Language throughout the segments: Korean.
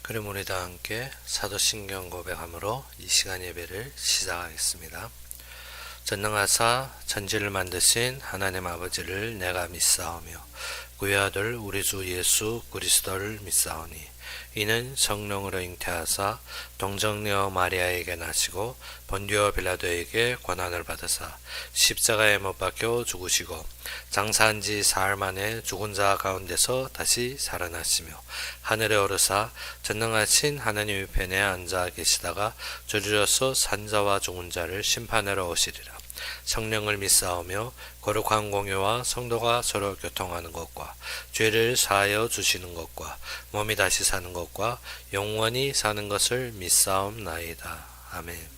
그럼 우리 다 함께 사도신경 고백함으로 이 시간 예배를 시작하겠습니다. 전능하사 천지를 만드신 하나님 아버지를 내가 믿사오며 그의 아들 우리 주 예수 그리스도를 믿사오니 이는 성령으로 잉태하사 동정녀 마리아에게 나시고 본디오 빌라도에게 고난을 받으사 십자가에 못 박혀 죽으시고 장사한 지 사흘 만에 죽은 자 가운데서 다시 살아나시며 하늘에 오르사 전능하신 하나님의 편에 앉아 계시다가 저리로서 산자와 죽은 자를 심판하러 오시리라. 성령을 믿사오며 거룩한 공유와 성도가 서로 교통하는 것과 죄를 사하여 주시는 것과 몸이 다시 사는 것과 영원히 사는 것을 믿사옵나이다. 아멘.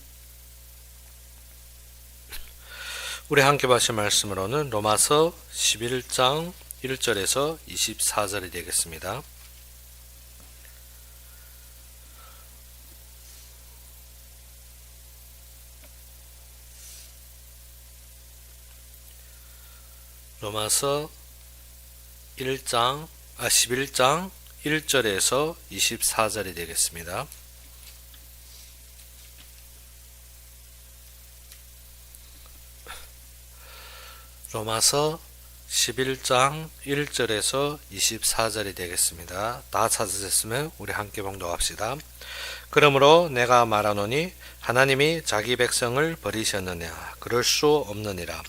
우리 함께 보실 말씀으로는 로마서 11장 1절에서 24절이 되겠습니다. 로마서 11장 1절에서 24절이 되겠습니다. 로마서 11장 1절에서 24절이 되겠습니다. 다 찾으셨으면 우리 함께 봉독합시다. 그러므로 내가 말하노니 하나님이 자기 백성을 버리셨느냐? 그럴 수 없느니라.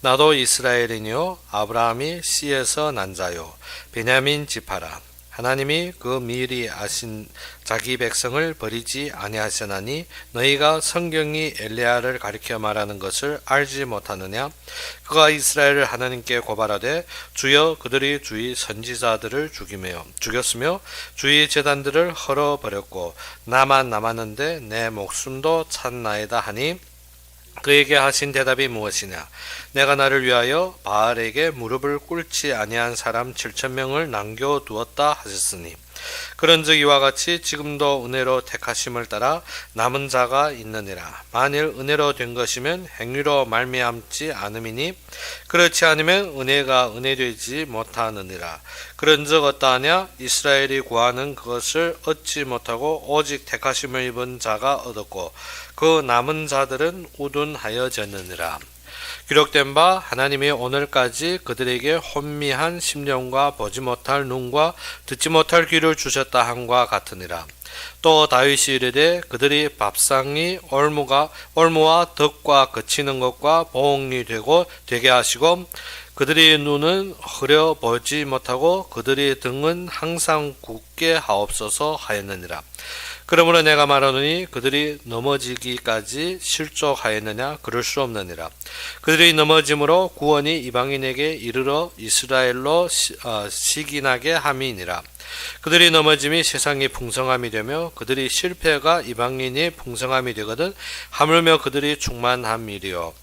나도 이스라엘이니요 아브라함이 씨에서 난 자요 베냐민 지파라. 하나님이 그 미리 아신 자기 백성을 버리지 아니하시나니 너희가 성경이 엘리야를 가리켜 말하는 것을 알지 못하느냐? 그가 이스라엘을 하나님께 고발하되 주여 그들이 주의 선지자들을 죽였으며 주의 제단들을 헐어버렸고 나만 남았는데 내 목숨도 찼나이다 하니 그에게 하신 대답이 무엇이냐? 내가 나를 위하여 바알에게 무릎을 꿇지 아니한 사람 7,000명을 남겨두었다 하셨으니 그런즉 이와 같이 지금도 은혜로 택하심을 따라 남은 자가 있느니라. 만일 은혜로 된 것이면 행위로 말미암지 않음이니 그렇지 않으면 은혜가 은혜되지 못하느니라. 그런즉 어떠하냐? 이스라엘이 구하는 그것을 얻지 못하고 오직 택하심을 입은 자가 얻었고 그 남은 자들은 우둔하여졌느니라. 기록된 바 하나님이 오늘까지 그들에게 혼미한 심령과 보지 못할 눈과 듣지 못할 귀를 주셨다 함과 같으니라. 또 다윗이 이르되 그들이 밥상이 올무와 덕과 그치는 것과 보응이 되게 하시고 그들의 눈은 흐려 보지 못하고 그들의 등은 항상 굳게 하옵소서 하였느니라. 그러므로 내가 말하노니 그들이 넘어지기까지 실족하였느냐? 그럴 수 없느니라. 그들이 넘어짐으로 구원이 이방인에게 이르러 이스라엘로 시기나게 함이니라. 그들이 넘어짐이 세상이 풍성함이 되며 그들이 실패가 이방인이 풍성함이 되거든 하물며 그들이 충만함이리요.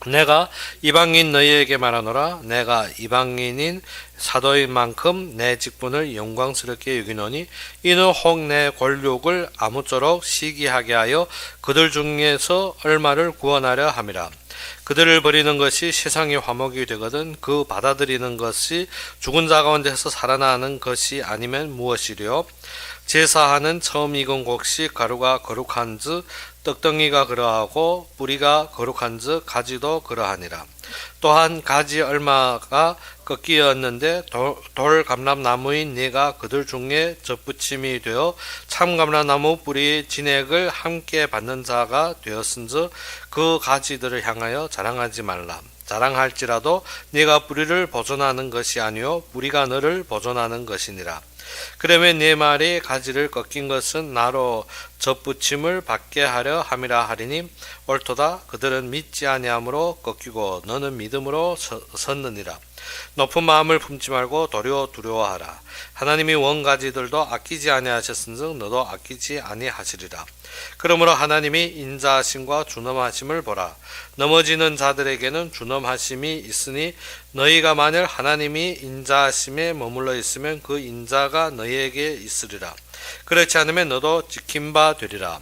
내가 이방인 너희에게 말하노라. 내가 이방인인 사도인 만큼 내 직분을 영광스럽게 여기노니 이는 혹 내 권력을 아무쪼록 시기하게 하여 그들 중에서 얼마를 구원하려 함이라. 그들을 버리는 것이 세상의 화목이 되거든 그 받아들이는 것이 죽은 자 가운데서 살아나는 것이 아니면 무엇이리요? 제사하는 처음 익은 곡식 가루가 거룩한즉 떡덩이가 그러하고 뿌리가 거룩한즉 가지도 그러하니라. 또한 가지 얼마가 꺾이었는데 돌 감람나무인 네가 그들 중에 젖붙임이 되어 참 감람나무 뿌리의 진액을 함께 받는 자가 되었은즉 그 가지들을 향하여 자랑하지 말라. 자랑할지라도 네가 뿌리를 보존하는 것이 아니요 뿌리가 너를 보존하는 것이니라. 그러면 네 말이 가지를 꺾인 것은 나로 젖붙임을 받게 하려 함이라 하리니 옳도다. 그들은 믿지 아니함으로 꺾이고 너는 믿음으로 섰느니라. 높은 마음을 품지 말고 도리어 두려워하라. 하나님이 원가지들도 아끼지 아니하셨은즉 너도 아끼지 아니하시리라. 그러므로 하나님이 인자하심과 준엄하심을 보라. 넘어지는 자들에게는 준엄하심이 있으니 너희가 만일 하나님이 인자하심에 머물러 있으면 그 인자가 너희에게 있으리라. 그렇지 않으면 너도 지킨 바 되리라.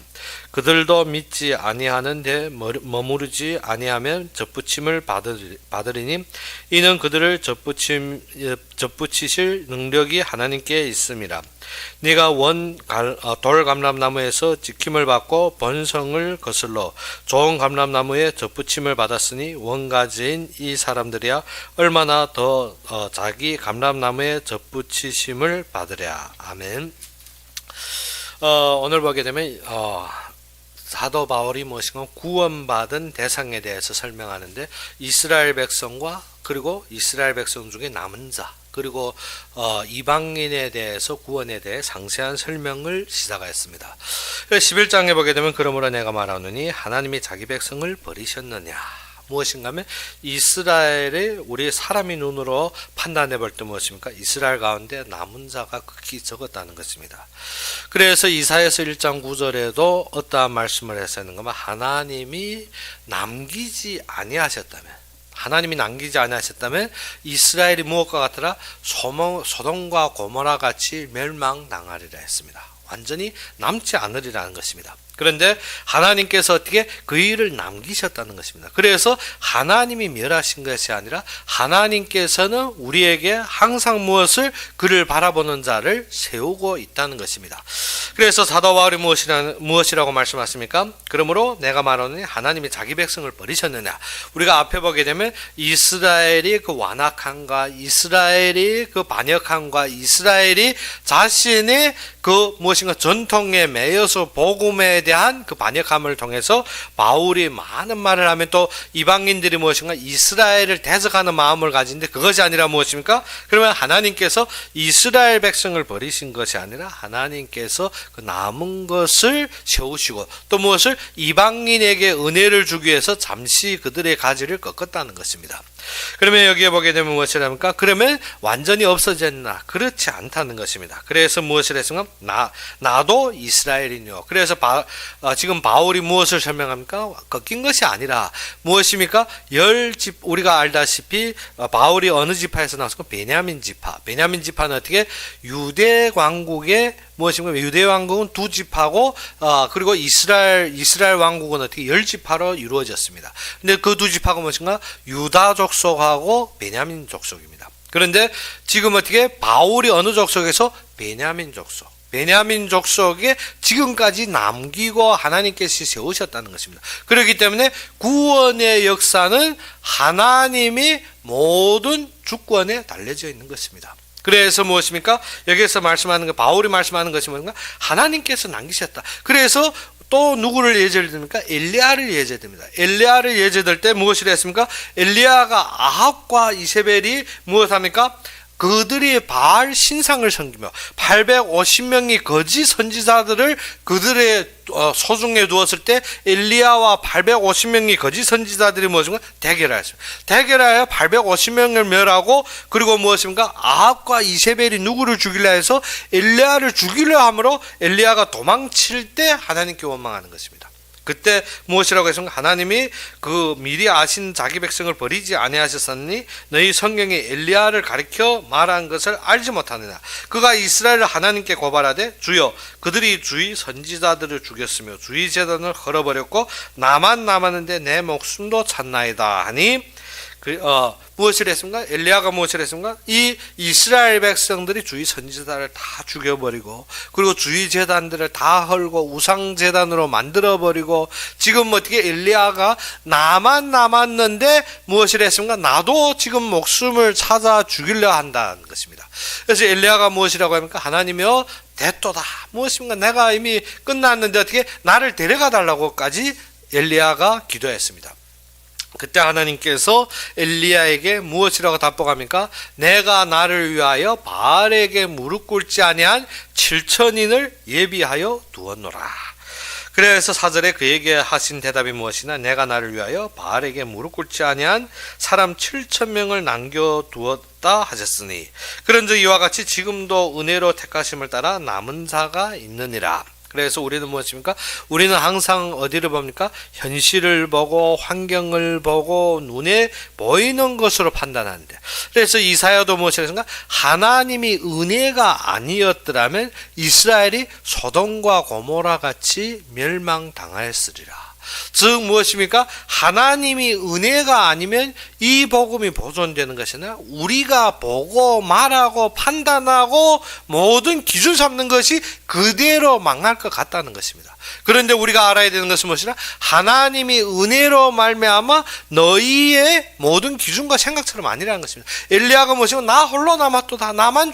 그들도 믿지 아니하는데 머무르지 아니하면 접붙임을 받으리니 이는 그들을 접붙이실 능력이 하나님께 있음이라. 네가 돌 감람나무에서 지킴을 받고 번성을 거슬러 좋은 감람나무에 접붙임을 받았으니 원가지인 이 사람들이야 얼마나 더 자기 감람나무에 접붙이심을 받으랴. 아멘. 오늘 보게 되면 사도 바울이 무엇인가 구원받은 대상에 대해서 설명하는데 이스라엘 백성과 그리고 이스라엘 백성 중에 남은 자 그리고 이방인에 대해서 구원에 대해 상세한 설명을 시작하였습니다. 11장에 보게 되면 그러므로 내가 말하노니 하나님이 자기 백성을 버리셨느냐. 무엇인가 하면 이스라엘의 우리 사람의 눈으로 판단해 볼 때 무엇입니까? 이스라엘 가운데 남은 자가 극히 적었다는 것입니다. 그래서 이사야서 1장 9절에도 어떠한 말씀을 했었는가 하면 하나님이 남기지 아니하셨다면 이스라엘이 무엇과 같으라 소돔과 고모라 같이 멸망당하리라 했습니다. 완전히 남지 않으리라는 것입니다. 그런데 하나님께서 어떻게 그 일을 남기셨다는 것입니다. 그래서 하나님이 멸하신 것이 아니라 하나님께서는 우리에게 항상 무엇을 그를 바라보는 자를 세우고 있다는 것입니다. 그래서 사도 바울이 무엇이라고 말씀하십니까? 그러므로 내가 말하노니 하나님이 자기 백성을 버리셨느냐. 우리가 앞에 보게 되면 이스라엘이 그 완악함과 이스라엘이 그 반역함과 이스라엘이 자신의 그 무엇인가 전통에 매여서 복음에 대한 그 반역함을 통해서 바울이 많은 말을 하면 또 이방인들이 무엇인가 이스라엘을 대적하는 마음을 가진데 그것이 아니라 무엇입니까? 그러면 하나님께서 이스라엘 백성을 버리신 것이 아니라 하나님께서 그 남은 것을 세우시고 또 무엇을 이방인에게 은혜를 주기 위해서 잠시 그들의 가지를 꺾었다는 것입니다. 그러면 여기에 보게 되면 무엇이랍니까? 그러면 완전히 없어졌나? 그렇지 않다는 것입니다. 그래서 무엇을 했습니까? 나도 이스라엘이뇨. 그래서 지금 바울이 무엇을 설명합니까? 꺾인 것이 아니라 무엇입니까? 우리가 알다시피 바울이 어느 지파에서 나왔을까? 베냐민 지파. 베냐민 지파는 어떻게? 유대 왕국의 무엇인가? 유대 왕국은 두 지파고 그리고 이스라엘 왕국은 어떻게 10지파로 이루어졌습니다. 근데 그 두 지파가 무엇인가? 유다 족속하고 베냐민 족속입니다. 그런데 지금 어떻게 바울이 어느 족속에서 베냐민 족속에 지금까지 남기고 하나님께서 세우셨다는 것입니다. 그렇기 때문에 구원의 역사는 하나님이 모든 주권에 달려져 있는 것입니다. 그래서 무엇입니까? 여기에서 말씀하는 거, 바울이 말씀하는 것이 뭔가? 하나님께서 남기셨다. 그래서 또 누구를 예제를 듭니까? 엘리야를 예제됩니다. 엘리야를 예제될 때 무엇을 했습니까? 엘리야가 아합과 이세벨이 무엇합니까? 그들이 바알 신상을 섬기며 850명이 거짓 선지자들을 그들의 소중에 두었을 때 엘리야와 850명이 거짓 선지자들이 무엇인가? 대결하였습니다. 대결하여 850명을 멸하고 그리고 무엇입니까? 아합과 이세벨이 누구를 죽이려 해서 엘리야를 죽이려 함으로 엘리야가 도망칠 때 하나님께 원망하는 것입니다. 그때 무엇이라고 했습니까? 하나님이 그 미리 아신 자기 백성을 버리지 아니하셨으니 너희 성경에 엘리야를 가리켜 말한 것을 알지 못하느냐. 그가 이스라엘을 하나님께 고발하되 주여 그들이 주의 선지자들을 죽였으며 주의 제단을 헐어버렸고 나만 남았는데 내 목숨도 찼나이다 하니 무엇을 했습니까? 엘리야가 무엇을 했습니까? 이 이스라엘 백성들이 주의 선지자를 다 죽여버리고 그리고 주의 제단들을 다 헐고 우상 제단으로 만들어버리고 지금 어떻게 엘리야가 나만 남았는데 무엇을 했습니까? 나도 지금 목숨을 찾아 죽이려 한다는 것입니다. 그래서 엘리야가 무엇이라고 합니까? 하나님이여 대또다. 무엇입니까? 내가 이미 끝났는데 어떻게 나를 데려가 달라고까지 엘리야가 기도했습니다. 그때 하나님께서 엘리야에게 무엇이라고 답복합니까? 내가 나를 위하여 바알에게 무릎 꿇지 아니한 7,000인을 예비하여 두었노라. 그래서 4절에 그에게 하신 대답이 무엇이나 내가 나를 위하여 바알에게 무릎 꿇지 아니한 사람 7,000명을 남겨두었다 하셨으니 그런즉 이와 같이 지금도 은혜로 택하심을 따라 남은 자가 있느니라. 그래서 우리는 무엇입니까? 우리는 항상 어디를 봅니까? 현실을 보고 환경을 보고 눈에 보이는 것으로 판단하는데, 그래서 이사야도 무엇이었습니까? 하나님이 은혜가 아니었더라면 이스라엘이 소돔과 고모라 같이 멸망당하였으리라. 즉 무엇입니까? 하나님이 은혜가 아니면 이 복음이 보존되는 것이 아니라 우리가 보고 말하고 판단하고 모든 기준 삼는 것이 그대로 망할 것 같다는 것입니다. 그런데 우리가 알아야 되는 것은 무엇이냐? 하나님이 은혜로 말미암아 너희의 모든 기준과 생각처럼 아니라는 것입니다. 엘리야가 무엇이고 나 홀로 남았도다. 나만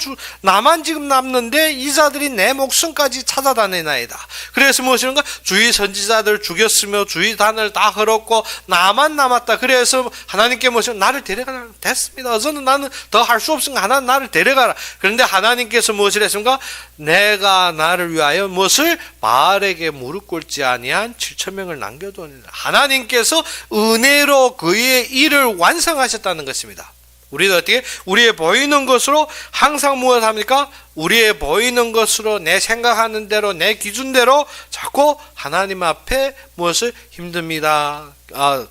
지금 남는데 이자들이 내 목숨까지 찾아다니나이다. 그래서 무엇인가? 주위 선지자들 죽였으며 주위 단을 다 헐었고 나만 남았다. 그래서 하나님께 무엇이고 나를 데려가라. 됐습니다. 어서는 나는 더 할 수 없으니까 하나님 나를 데려가라. 그런데 하나님께서 무엇을 했습니까? 내가 나를 위하여 무엇을 바알에게 무릎 꿇지 아니한 7,000명을 남겨두었느니라. 하나님께서 은혜로 그의 일을 완성하셨다는 것입니다. 우리는 어떻게? 우리의 보이는 것으로 항상 무엇합니까? 우리의 보이는 것으로 내 생각하는 대로 내 기준대로 자꾸 하나님 앞에 무엇을 힘듭니다.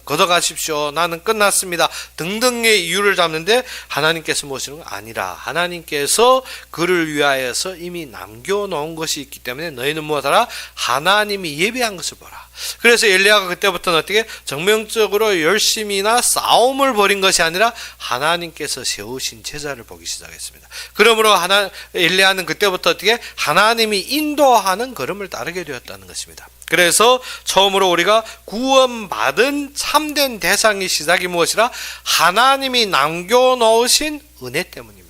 걷어가십시오. 나는 끝났습니다. 등등의 이유를 잡는데 하나님께서 무엇이는 아니라 하나님께서 그를 위하여서 이미 남겨놓은 것이 있기 때문에 너희는 무엇하라? 하나님이 예비한 것을 보라. 그래서 엘리야가 그때부터는 어떻게 정명적으로 열심히나 싸움을 벌인 것이 아니라 하나님께서 세우신 제자를 보기 시작했습니다. 그러므로 엘리야는 그때부터 어떻게 하나님이 인도하는 걸음을 따르게 되었다는 것입니다. 그래서 처음으로 우리가 구원받은 참된 대상의 시작이 무엇이라? 하나님이 남겨놓으신 은혜 때문입니다.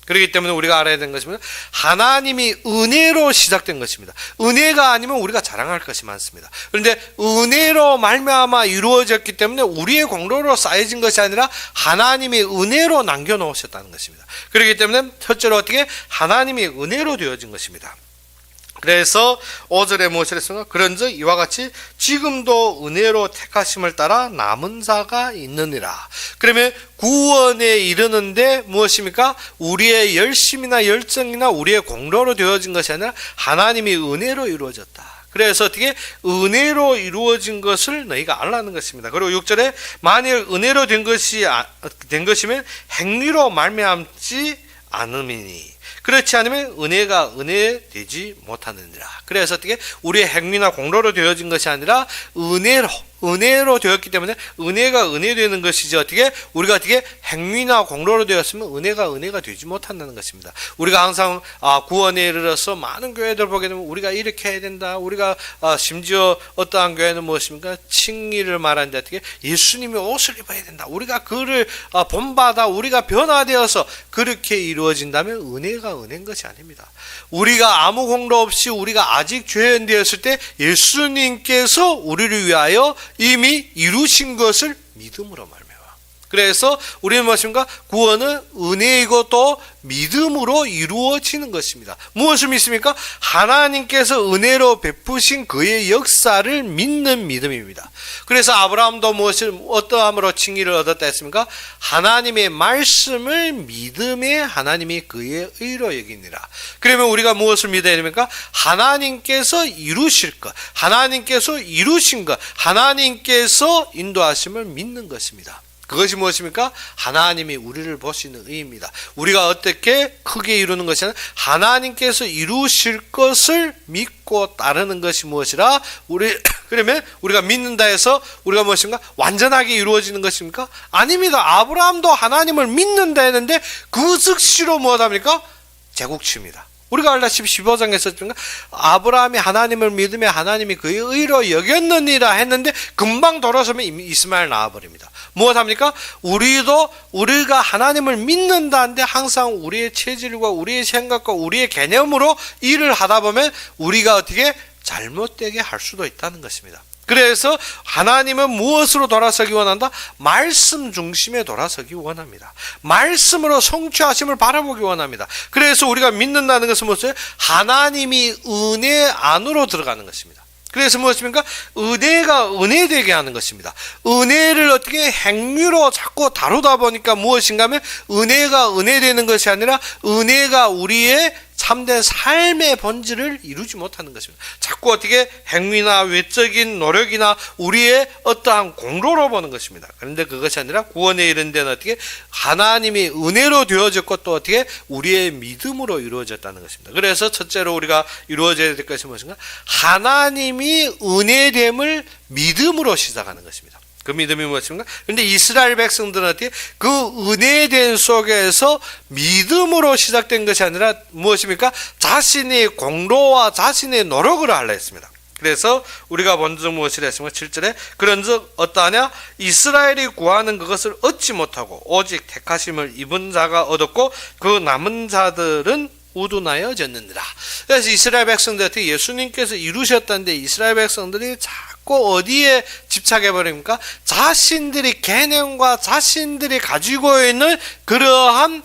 그렇기 때문에 우리가 알아야 되는 것입니다. 하나님이 은혜로 시작된 것입니다. 은혜가 아니면 우리가 자랑할 것이 많습니다. 그런데 은혜로 말미암아 이루어졌기 때문에 우리의 공로로 쌓여진 것이 아니라 하나님이 은혜로 남겨놓으셨다는 것입니다. 그렇기 때문에 첫째로 어떻게? 하나님이 은혜로 되어진 것입니다. 그래서 5절에 무엇을 했습니까? 그런즉 이와 같이 지금도 은혜로 택하심을 따라 남은 자가 있느니라. 그러면 구원에 이르는데 무엇입니까? 우리의 열심이나 열정이나 우리의 공로로 되어진 것이 아니라 하나님이 은혜로 이루어졌다. 그래서 어떻게? 은혜로 이루어진 것을 너희가 알라는 것입니다. 그리고 6절에 만일 은혜로 된 것이면 행위로 말미암지 않음이니 그렇지 않으면 은혜가 은혜되지 못하느니라. 그래서 어떻게? 우리의 행위나 공로로 되어진 것이 아니라 은혜로 되었기 때문에 은혜가 은혜되는 것이지 어떻게? 우리가 어떻게 행위나 공로로 되었으면 은혜가 되지 못한다는 것입니다. 우리가 항상 구원에 이르러서 많은 교회들 보게 되면 우리가 이렇게 해야 된다. 우리가 심지어 어떠한 교회는 무엇입니까? 칭의를 말하는데 어떻게? 예수님이 옷을 입어야 된다. 우리가 그를 본받아 우리가 변화되어서 그렇게 이루어진다면 은혜가 은혜인 것이 아닙니다. 우리가 아무 공로 없이 우리가 아직 죄인 되었을 때 예수님께서 우리를 위하여 이미 이루신 것을 믿음으로 말미암아. 그래서 우리는 무엇입니까? 구원은 은혜이고 또 믿음으로 이루어지는 것입니다. 무엇을 믿습니까? 하나님께서 은혜로 베푸신 그의 역사를 믿는 믿음입니다. 그래서 아브라함도 어떠함으로 칭의를 얻었다 했습니까? 하나님의 말씀을 믿음에 하나님이 그의 의로 여기니라. 그러면 우리가 무엇을 믿어야 됩니까? 하나님께서 이루실 것, 하나님께서 이루신 것, 하나님께서 인도하심을 믿는 것입니다. 그것이 무엇입니까? 하나님이 우리를 보시는 의입니다. 우리가 어떻게 크게 이루는 것이 아니라 하나님께서 이루실 것을 믿고 따르는 것이 무엇이라? 그러면 우리가 믿는다 해서 우리가 무엇인가? 완전하게 이루어지는 것입니까? 아닙니다. 아브라함도 하나님을 믿는다 했는데 그 즉시로 무엇합니까? 제국치입니다. 우리가 알다시피 15장에서 아브라함이 하나님을 믿으며 하나님이 그의 의로 여겼느니라 했는데 금방 돌아서면 이스마엘 나와버립니다. 무엇합니까? 우리가 하나님을 믿는다는데 항상 우리의 체질과 우리의 생각과 우리의 개념으로 일을 하다 보면 우리가 어떻게 잘못되게 할 수도 있다는 것입니다. 그래서 하나님은 무엇으로 돌아서기 원한다? 말씀 중심에 돌아서기 원합니다. 말씀으로 성취하심을 바라보기 원합니다. 그래서 우리가 믿는다는 것은 무엇이에요? 하나님이 은혜 안으로 들어가는 것입니다. 그래서 무엇입니까? 은혜가 은혜되게 하는 것입니다. 은혜를 어떻게 행위로 자꾸 다루다 보니까 무엇인가 하면 은혜가 은혜되는 것이 아니라 은혜가 우리의 참된 삶의 본질을 이루지 못하는 것입니다. 자꾸 어떻게 행위나 외적인 노력이나 우리의 어떠한 공로로 보는 것입니다. 그런데 그것이 아니라 구원에 이른 데는 어떻게 하나님이 은혜로 되어졌고 또 어떻게 우리의 믿음으로 이루어졌다는 것입니다. 그래서 첫째로 우리가 이루어져야 될 것이 무엇인가? 하나님이 은혜됨을 믿음으로 시작하는 것입니다. 그 믿음이 무엇입니까? 그런데 이스라엘 백성들은 어떻게 그 은혜된 속에서 믿음으로 시작된 것이 아니라 무엇입니까? 자신의 공로와 자신의 노력을 하려 했습니다. 그래서 우리가 먼저 무엇이라 했습니까? 7절에 그런즉 어떠하냐? 이스라엘이 구하는 그것을 얻지 못하고 오직 택하심을 입은 자가 얻었고 그 남은 자들은 우둔하여졌느니라. 그래서 이스라엘 백성들한테 예수님께서 이루셨다는데 이스라엘 백성들이 자꾸 어디에 집착해버립니까? 자신들이 개념과 자신들이 가지고 있는 그러한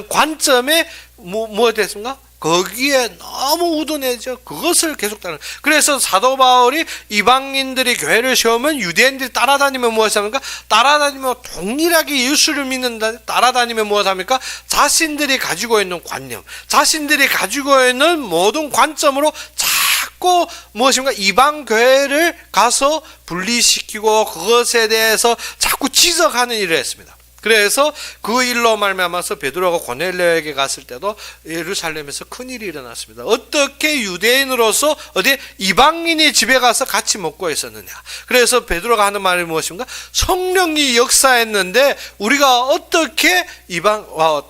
관점에 뭐 됐습니까? 거기에 너무 우둔해져 그것을 계속 따르는. 그래서 사도 바울이 이방인들이 교회를 세우면 유대인들이 따라다니면 무엇을 합니까? 따라다니면 동일하게 예수를 믿는다. 따라다니면 무엇을 합니까? 자신들이 가지고 있는 관념, 자신들이 가지고 있는 모든 관점으로 자꾸 무엇인가 이방 교회를 가서 분리시키고 그것에 대해서 자꾸 지적하는 일을 했습니다. 그래서 그 일로 말미암아서 베드로가 고넬료에게 갔을 때도 예루살렘에서 큰일이 일어났습니다. 어떻게 유대인으로서 어디 이방인이 집에 가서 같이 먹고 있었느냐. 그래서 베드로가 하는 말이 무엇인가? 성령이 역사했는데 우리가 어떻게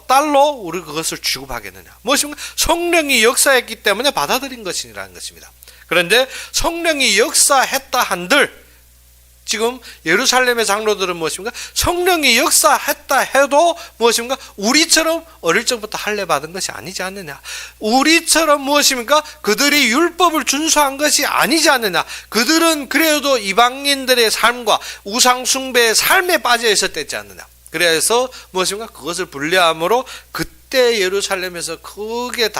딸로 우리 그것을 취급하겠느냐. 무엇인가? 성령이 역사했기 때문에 받아들인 것이라는 것입니다. 그런데 성령이 역사했다 한들 지금 예루살렘의 장로들은 무엇입니까? 성령이 역사했다 해도 무엇입니까? 우리처럼 어릴 적부터 할례 받은 것이 아니지 않느냐. 우리처럼 무엇입니까? 그들이 율법을 준수한 것이 아니지 않느냐. 그들은 그래도 이방인들의 삶과 우상숭배의 삶에 빠져 있었지 않느냐. 그래서 무엇입니까? 그것을 분리함으로 그때 예루살렘에서 크게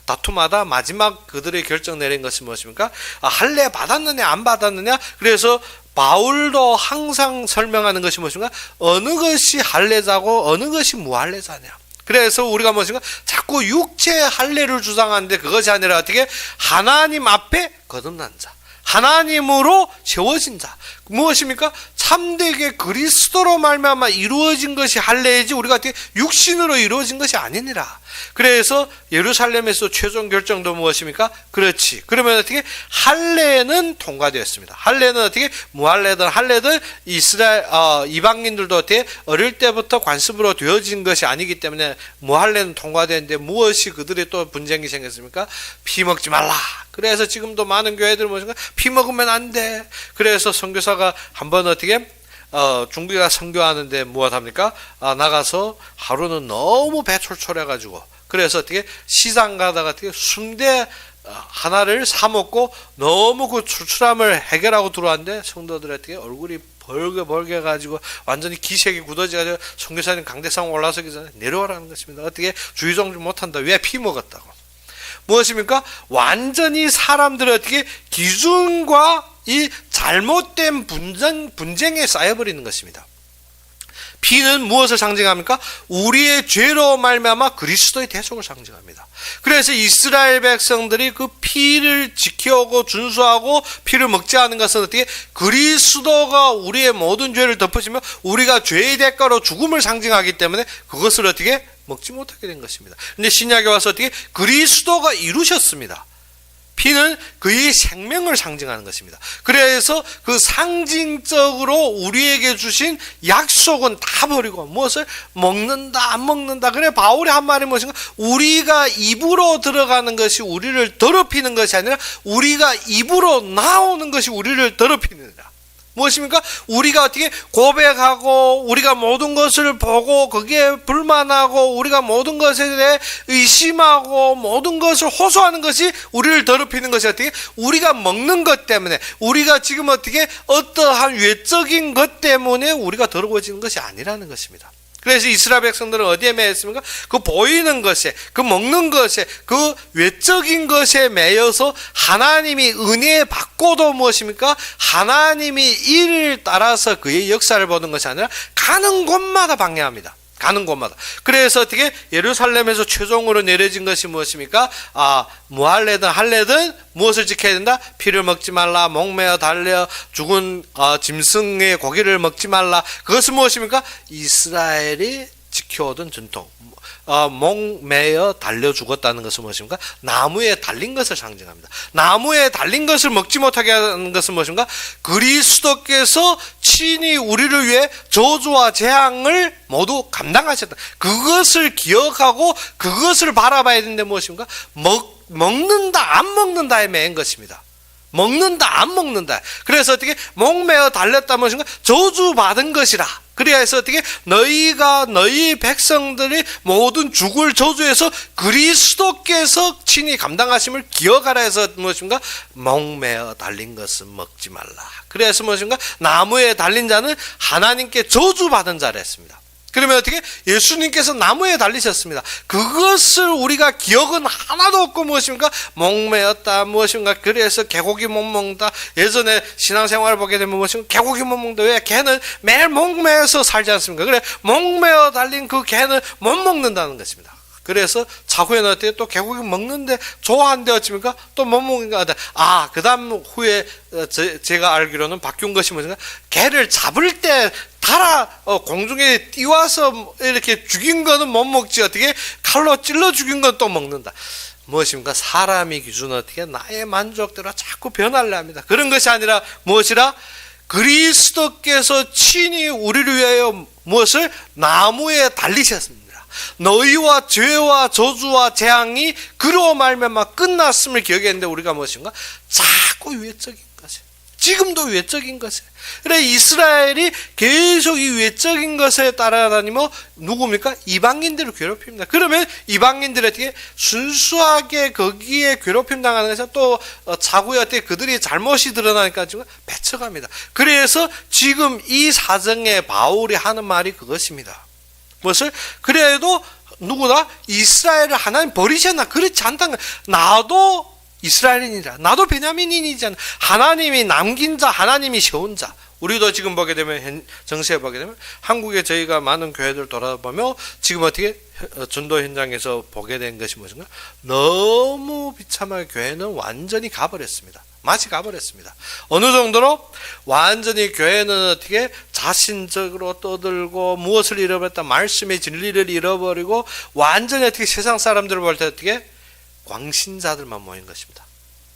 다툼하다 마지막 그들의 결정 내린 것이 무엇입니까? 할례 받았느냐 안 받았느냐. 그래서 바울도 항상 설명하는 것이 무엇인가? 어느 것이 할례자고 어느 것이 무할례자냐. 그래서 우리가 무엇인가? 자꾸 육체의 할례를 주장하는데 그것이 아니라 어떻게? 하나님 앞에 거듭난 자, 하나님으로 세워진 자. 무엇입니까? 참되게 그리스도로 말미암아 이루어진 것이 할례이지 우리가 어떻게 육신으로 이루어진 것이 아니니라. 그래서 예루살렘에서 최종 결정도 무엇입니까? 그렇지. 그러면 어떻게? 할례는 통과되었습니다. 할례는 어떻게? 무할례든 할례든 이스라엘 이방인들도 어떻게? 어릴 때부터 관습으로 되어진 것이 아니기 때문에 무할례는 통과되는데 무엇이 그들의 또 분쟁이 생겼습니까? 피 먹지 말라. 그래서 지금도 많은 교회들 무엇인가? 피 먹으면 안 돼. 그래서 선교사가 한번 어떻게? 중국에 선교하는데 무엇합니까? 나가서 하루는 너무 배 촐촐해가지고 그래서 어떻게 시장 가다가 어떻게 순대 하나를 사 먹고 너무 그 출출함을 해결하고 들어왔는데 성도들 어떻게 얼굴이 벌게 가지고 완전히 기색이 굳어져가지고 선교사님 강대상 올라서기 전에 내려오라는 것입니다. 어떻게 주의종종 못한다. 왜 피 먹었다고? 무엇입니까? 완전히 사람들이 어떻게 기준과 이 잘못된 분쟁에 쌓여버리는 것입니다. 피는 무엇을 상징합니까? 우리의 죄로 말미암아 그리스도의 대속을 상징합니다. 그래서 이스라엘 백성들이 그 피를 지켜오고 준수하고 피를 먹지 않은 것은 어떻게? 그리스도가 우리의 모든 죄를 덮으시며 우리가 죄의 대가로 죽음을 상징하기 때문에 그것을 어떻게? 먹지 못하게 된 것입니다. 그런데 신약에 와서 어떻게? 그리스도가 이루셨습니다. 피는 그의 생명을 상징하는 것입니다. 그래서 그 상징적으로 우리에게 주신 약속은 다 버리고 무엇을 먹는다 안 먹는다. 그래 바울이 한 말이 무엇인가? 우리가 입으로 들어가는 것이 우리를 더럽히는 것이 아니라 우리가 입으로 나오는 것이 우리를 더럽히느니라. 무엇입니까? 우리가 어떻게 고백하고 우리가 모든 것을 보고 거기에 불만하고 우리가 모든 것에 대해 의심하고 모든 것을 호소하는 것이 우리를 더럽히는 것이 어떻게? 우리가 먹는 것 때문에 우리가 지금 어떻게 어떠한 외적인 것 때문에 우리가 더러워지는 것이 아니라는 것입니다. 그래서 이스라엘 백성들은 어디에 매였습니까? 그 보이는 것에, 그 먹는 것에, 그 외적인 것에 매여서 하나님이 은혜 받고도 무엇입니까? 하나님이 이를 따라서 그의 역사를 보는 것이 아니라 가는 곳마다 방해합니다. 가는 곳마다. 그래서 어떻게 예루살렘에서 최종으로 내려진 것이 무엇입니까? 뭐 할래든 무엇을 지켜야 된다? 피를 먹지 말라, 목매어 달려 죽은 짐승의 고기를 먹지 말라. 그것은 무엇입니까? 이스라엘이 지켜오던 전통. 목매어 달려 죽었다는 것은 무엇입니까? 나무에 달린 것을 상징합니다. 나무에 달린 것을 먹지 못하게 하는 것은 무엇입니까? 그리스도께서 친히 우리를 위해 저주와 재앙을 모두 감당하셨다. 그것을 기억하고 그것을 바라봐야 되는데 무엇입니까? 먹는다 안 먹는다에 매인 것입니다. 먹는다 안 먹는다. 그래서 어떻게 목매어 달렸다 무엇인가? 저주받은 것이라. 그래서 어떻게 너희 백성들이 모든 죽을 저주에서 그리스도께서 친히 감당하심을 기억하라 해서 무엇인가? 목매어 달린 것은 먹지 말라. 그래서 무엇인가? 나무에 달린 자는 하나님께 저주받은 자라 했습니다. 그러면 어떻게? 예수님께서 나무에 달리셨습니다. 그것을 우리가 기억은 하나도 없고 무엇입니까? 목매었다 무엇인가? 그래서 개고기 못 먹는다. 예전에 신앙생활을 보게 되면 무엇인가? 개고기 못 먹는다. 왜? 개는 매일 목매어서 살지 않습니까? 그래 목매어 달린 그 개는 못 먹는다는 것입니다. 그래서 차후에는 어떻게 또 개고기 먹는데 좋아한데 어찌입니까? 또 못 먹는가? 그 다음 후에 제가 알기로는 바뀐 것이 뭐냐? 개를 잡을 때 공중에 띄워서 이렇게 죽인 거는 못 먹지. 어떻게 칼로 찔러 죽인 건 또 먹는다. 무엇입니까? 사람의 기준은 어떻게 나의 만족대로 자꾸 변하려 합니다. 그런 것이 아니라 무엇이라? 그리스도께서 친히 우리를 위하여 무엇을? 나무에 달리셨습니다. 너희와 죄와 저주와 재앙이 그로 말미암아 끝났음을 기억했는데 우리가 무엇인가? 자꾸 외적인 것에, 지금도 외적인 것에. 그래 이스라엘이 계속 이 외적인 것에 따라다니며 누굽니까? 이방인들을 괴롭힙니다. 그러면 이방인들이 어떻게 순수하게 거기에 괴롭힘 당하는 것이 또 차후에 어떻게 그들이 잘못이 드러나니까 지금 배척합니다. 그래서 지금 이 사정에 바울이 하는 말이 그것입니다. 무엇을? 그래도 누구나 이스라엘을 하나님 버리셨나? 그렇지 않다는 거예요. 나도 이스라엘인이라. 나도 베냐민인이잖아. 하나님이 남긴 자, 하나님이 세운 자. 우리도 지금 보게 되면, 정세에 보게 되면, 한국에 저희가 많은 교회들 돌아보며, 지금 어떻게 전도 현장에서 보게 된 것이 무엇인가? 너무 비참하게 교회는 완전히 가버렸습니다. 맛이 가버렸습니다. 어느 정도로 완전히 교회는 어떻게 자신적으로 떠들고 무엇을 잃어버렸다 말씀의 진리를 잃어버리고 완전히 어떻게 세상 사람들을 볼 때 어떻게 광신자들만 모인 것입니다.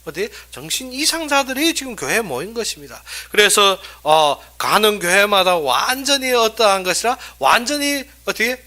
어디 정신 이상자들이 지금 교회에 모인 것입니다. 그래서 가는 교회마다 완전히 어떠한 것이라 완전히 어떻게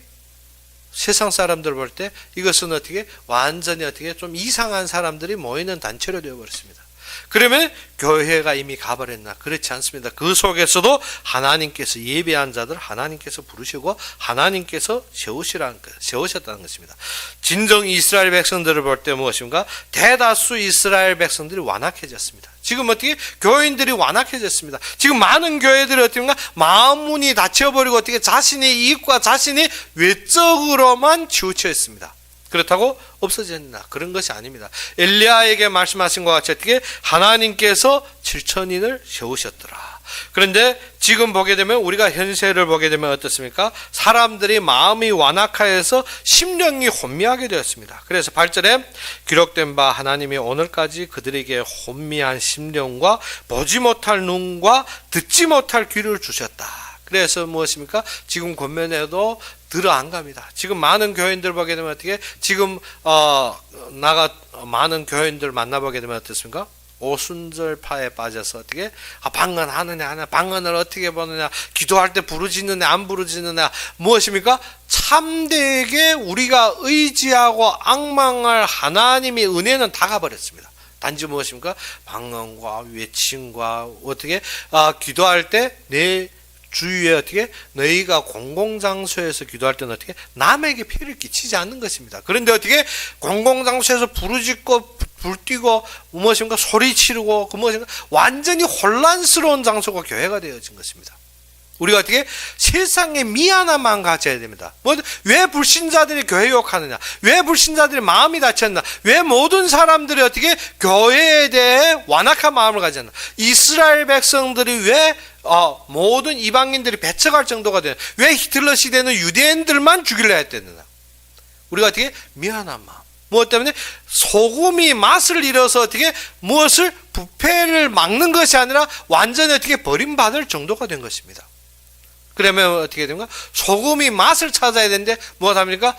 세상 사람들 볼 때 이것은 어떻게 완전히 어떻게 좀 이상한 사람들이 모이는 단체로 되어버렸습니다. 그러면 교회가 이미 가버렸나? 그렇지 않습니다. 그 속에서도 하나님께서 예배한 자들 하나님께서 부르시고 하나님께서 세우셨다는 것입니다. 진정 이스라엘 백성들을 볼 때 무엇인가? 대다수 이스라엘 백성들이 완악해졌습니다. 지금 어떻게? 교인들이 완악해졌습니다. 지금 많은 교회들이 어떻게인가? 마음문이 닫혀버리고 어떻게 자신의 이익과 자신이 외적으로만 치우쳐 있습니다. 그렇다고 없어졌나? 그런 것이 아닙니다. 엘리야에게 말씀하신 것 같이 어떻게 하나님께서 7,000인을 세우셨더라. 그런데 지금 보게 되면 우리가 현세를 보게 되면 어떻습니까? 사람들이 마음이 완악하여서 심령이 혼미하게 되었습니다. 그래서 8절에 기록된 바 하나님이 오늘까지 그들에게 혼미한 심령과 보지 못할 눈과 듣지 못할 귀를 주셨다. 그래서 무엇입니까? 지금 권면에도 들어 안 갑니다. 지금 많은 교인들 보게 되면 어떻게? 지금 많은 교인들 만나보게 되면 어떻습니까? 오순절파에 빠져서 어떻게? 방언하느냐 하냐, 방언을 어떻게 보느냐, 기도할 때 부르짖느냐 안 부르짖느냐, 무엇입니까? 참되게 우리가 의지하고 악망할 하나님의 은혜는 다 가버렸습니다. 단지 무엇입니까? 방언과 외침과 어떻게 기도할 때 내 주위에 어떻게 너희가 공공장소에서 기도할 때는 어떻게 남에게 피해를 끼치지 않는 것입니다. 그런데 어떻게 공공장소에서 부르짖고 불뛰고 무엇인가 소리 지르고 그 무엇인가 완전히 혼란스러운 장소가 교회가 되어진 것입니다. 우리가 어떻게 세상에 미안한 마음 가져야 됩니다. 왜 불신자들이 교회 욕하느냐? 왜 불신자들이 마음이 다쳤나? 왜 모든 사람들이 어떻게 교회에 대해 완악한 마음을 가졌나? 이스라엘 백성들이 왜 모든 이방인들이 배척할 정도가 되나? 왜 히틀러 시대는 유대인들만 죽이려 했댔느냐? 우리가 어떻게 미안한 마음. 무엇 때문에? 소금이 맛을 잃어서 어떻게 무엇을 부패를 막는 것이 아니라 완전히 어떻게 버림받을 정도가 된 것입니다. 그러면 어떻게 됩니까? 소금이 맛을 찾아야 되는데 무엇 합니까?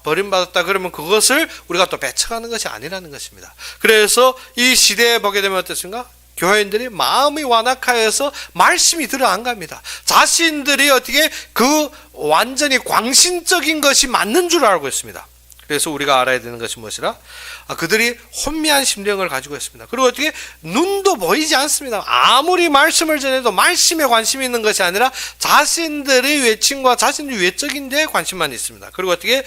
버림받았다 그러면 그것을 우리가 또 배척하는 것이 아니라는 것입니다. 그래서 이 시대에 보게 되면 어떻습니까? 교회인들이 마음이 완악하여서 말씀이 들어 안 갑니다. 자신들이 어떻게 그 완전히 광신적인 것이 맞는 줄 알고 있습니다. 그래서 우리가 알아야 되는 것이 무엇이라? 그들이 혼미한 심령을 가지고 있습니다. 그리고 어떻게 눈도 보이지 않습니다. 아무리 말씀을 전해도 말씀에 관심이 있는 것이 아니라 자신들의 외침과 자신들의 외적인 데 관심만 있습니다. 그리고 어떻게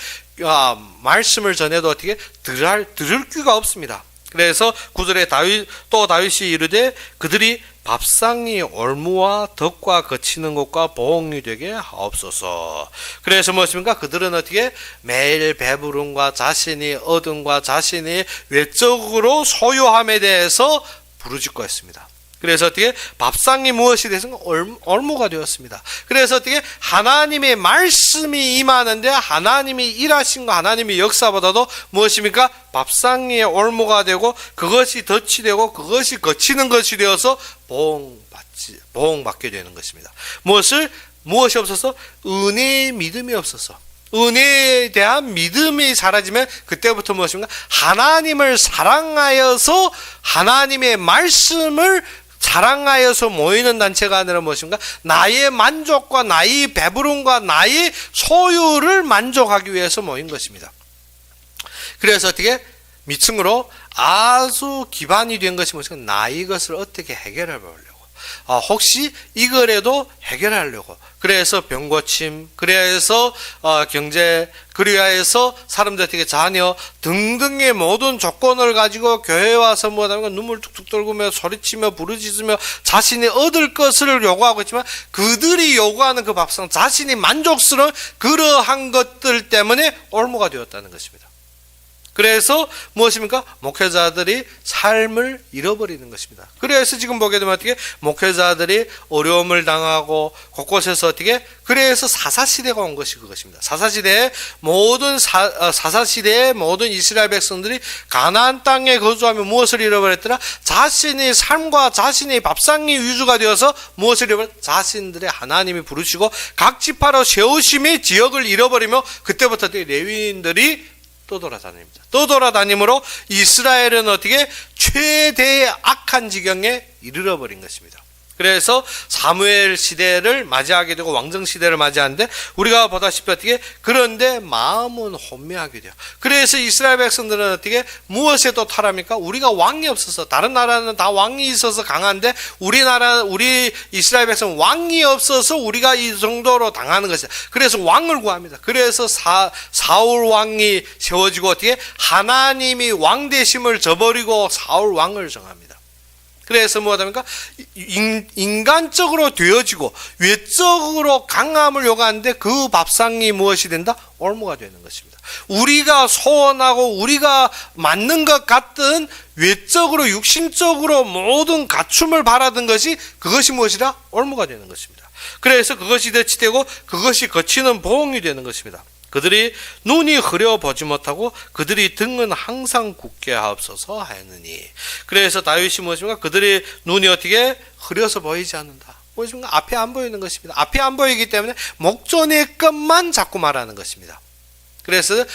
말씀을 전해도 어떻게 들을 귀가 없습니다. 그래서 9절에 다윗이 이르되 그들이 밥상이 올무와 덕과 거치는 것과 보응이 되게 하옵소서. 그래서 무엇입니까? 그들은 어떻게 매일 배부름과 자신이 얻음과 자신이 외적으로 소유함에 대해서 부르짖고 있습니다. 그래서 어떻게 밥상이 무엇이 되었습니까? 올무가 되었습니다. 그래서 어떻게 하나님의 말씀이 임하는데 하나님이 일하신 거 하나님의 역사보다도 무엇입니까? 밥상이 올무가 되고 그것이 덫이 되고 그것이 거치는 것이 되어서 보응받게 되는 것입니다. 무엇이 없어서? 은혜의 믿음이 없어서. 은혜에 대한 믿음이 사라지면 그때부터 무엇입니까? 하나님을 사랑하여서 하나님의 말씀을 사랑하여서 모이는 단체가 아니라 무엇인가? 나의 만족과 나의 배부름과 나의 소유를 만족하기 위해서 모인 것입니다. 그래서 어떻게? 미층으로 아주 기반이 된 것이 무엇인가? 나의 것을 어떻게 해결해 보려고. 혹시 이거라도 해결하려고. 그래서 병고침, 그래서 경제, 그리하여서 사람들 어떻게 자녀 등등의 모든 조건을 가지고 교회에 와서 뭐하면 눈물 툭툭 떨구며 소리치며 부르짖으며 자신이 얻을 것을 요구하고 있지만 그들이 요구하는 그 밥상 자신이 만족스러운 그러한 것들 때문에 올무가 되었다는 것입니다. 그래서 무엇입니까? 목회자들이 삶을 잃어버리는 것입니다. 그래서 지금 보게 되면 어떻게 목회자들이 어려움을 당하고 곳곳에서 어떻게 그래서 사사시대가 온 것이 그것입니다. 사사시대의 모든 이스라엘 백성들이 가나안 땅에 거주하며 무엇을 잃어버렸더라? 자신의 삶과 자신의 밥상이 위주가 되어서 무엇을 잃어버렸더라? 자신들의 하나님이 부르시고 각 지파로 세우심의 지역을 잃어버리며 그때부터 레위인들이 떠돌아다님으로 이스라엘은 어떻게 최대의 악한 지경에 이르러버린 것입니다. 그래서 사무엘 시대를 맞이하게 되고 왕정 시대를 맞이하는데 우리가 보다시피 어떻게 그런데 마음은 혼미하게 돼요. 그래서 이스라엘 백성들은 어떻게 무엇에 또 탈합니까? 우리가 왕이 없어서 다른 나라는 다 왕이 있어서 강한데 우리 이스라엘 백성은 왕이 없어서 우리가 이 정도로 당하는 것이다. 그래서 왕을 구합니다. 그래서 사울 왕이 세워지고 어떻게 하나님이 왕 되심을 저버리고 사울 왕을 정합니다. 그래서 뭐하답니까? 인간적으로 되어지고 외적으로 강함을 요구하는데 그 밥상이 무엇이 된다? 올무가 되는 것입니다. 우리가 소원하고 우리가 맞는 것 같은 외적으로 육신적으로 모든 갖춤을 바라던 것이 그것이 무엇이라? 올무가 되는 것입니다. 그래서 그것이 덫이되고 그것이 거치는 보응이 되는 것입니다. 그들이 눈이 흐려 보지 못하고 그들이 등은 항상 굳게 하옵소서 하였느니. 그래서 다윗이 무엇입니까? 그들의 눈이 어떻게 흐려서 보이지 않는다. 무엇입니까? 앞에 안 보이는 것입니다. 앞에 안 보이기 때문에 목전의 것만 자꾸 말하는 것입니다. 그래서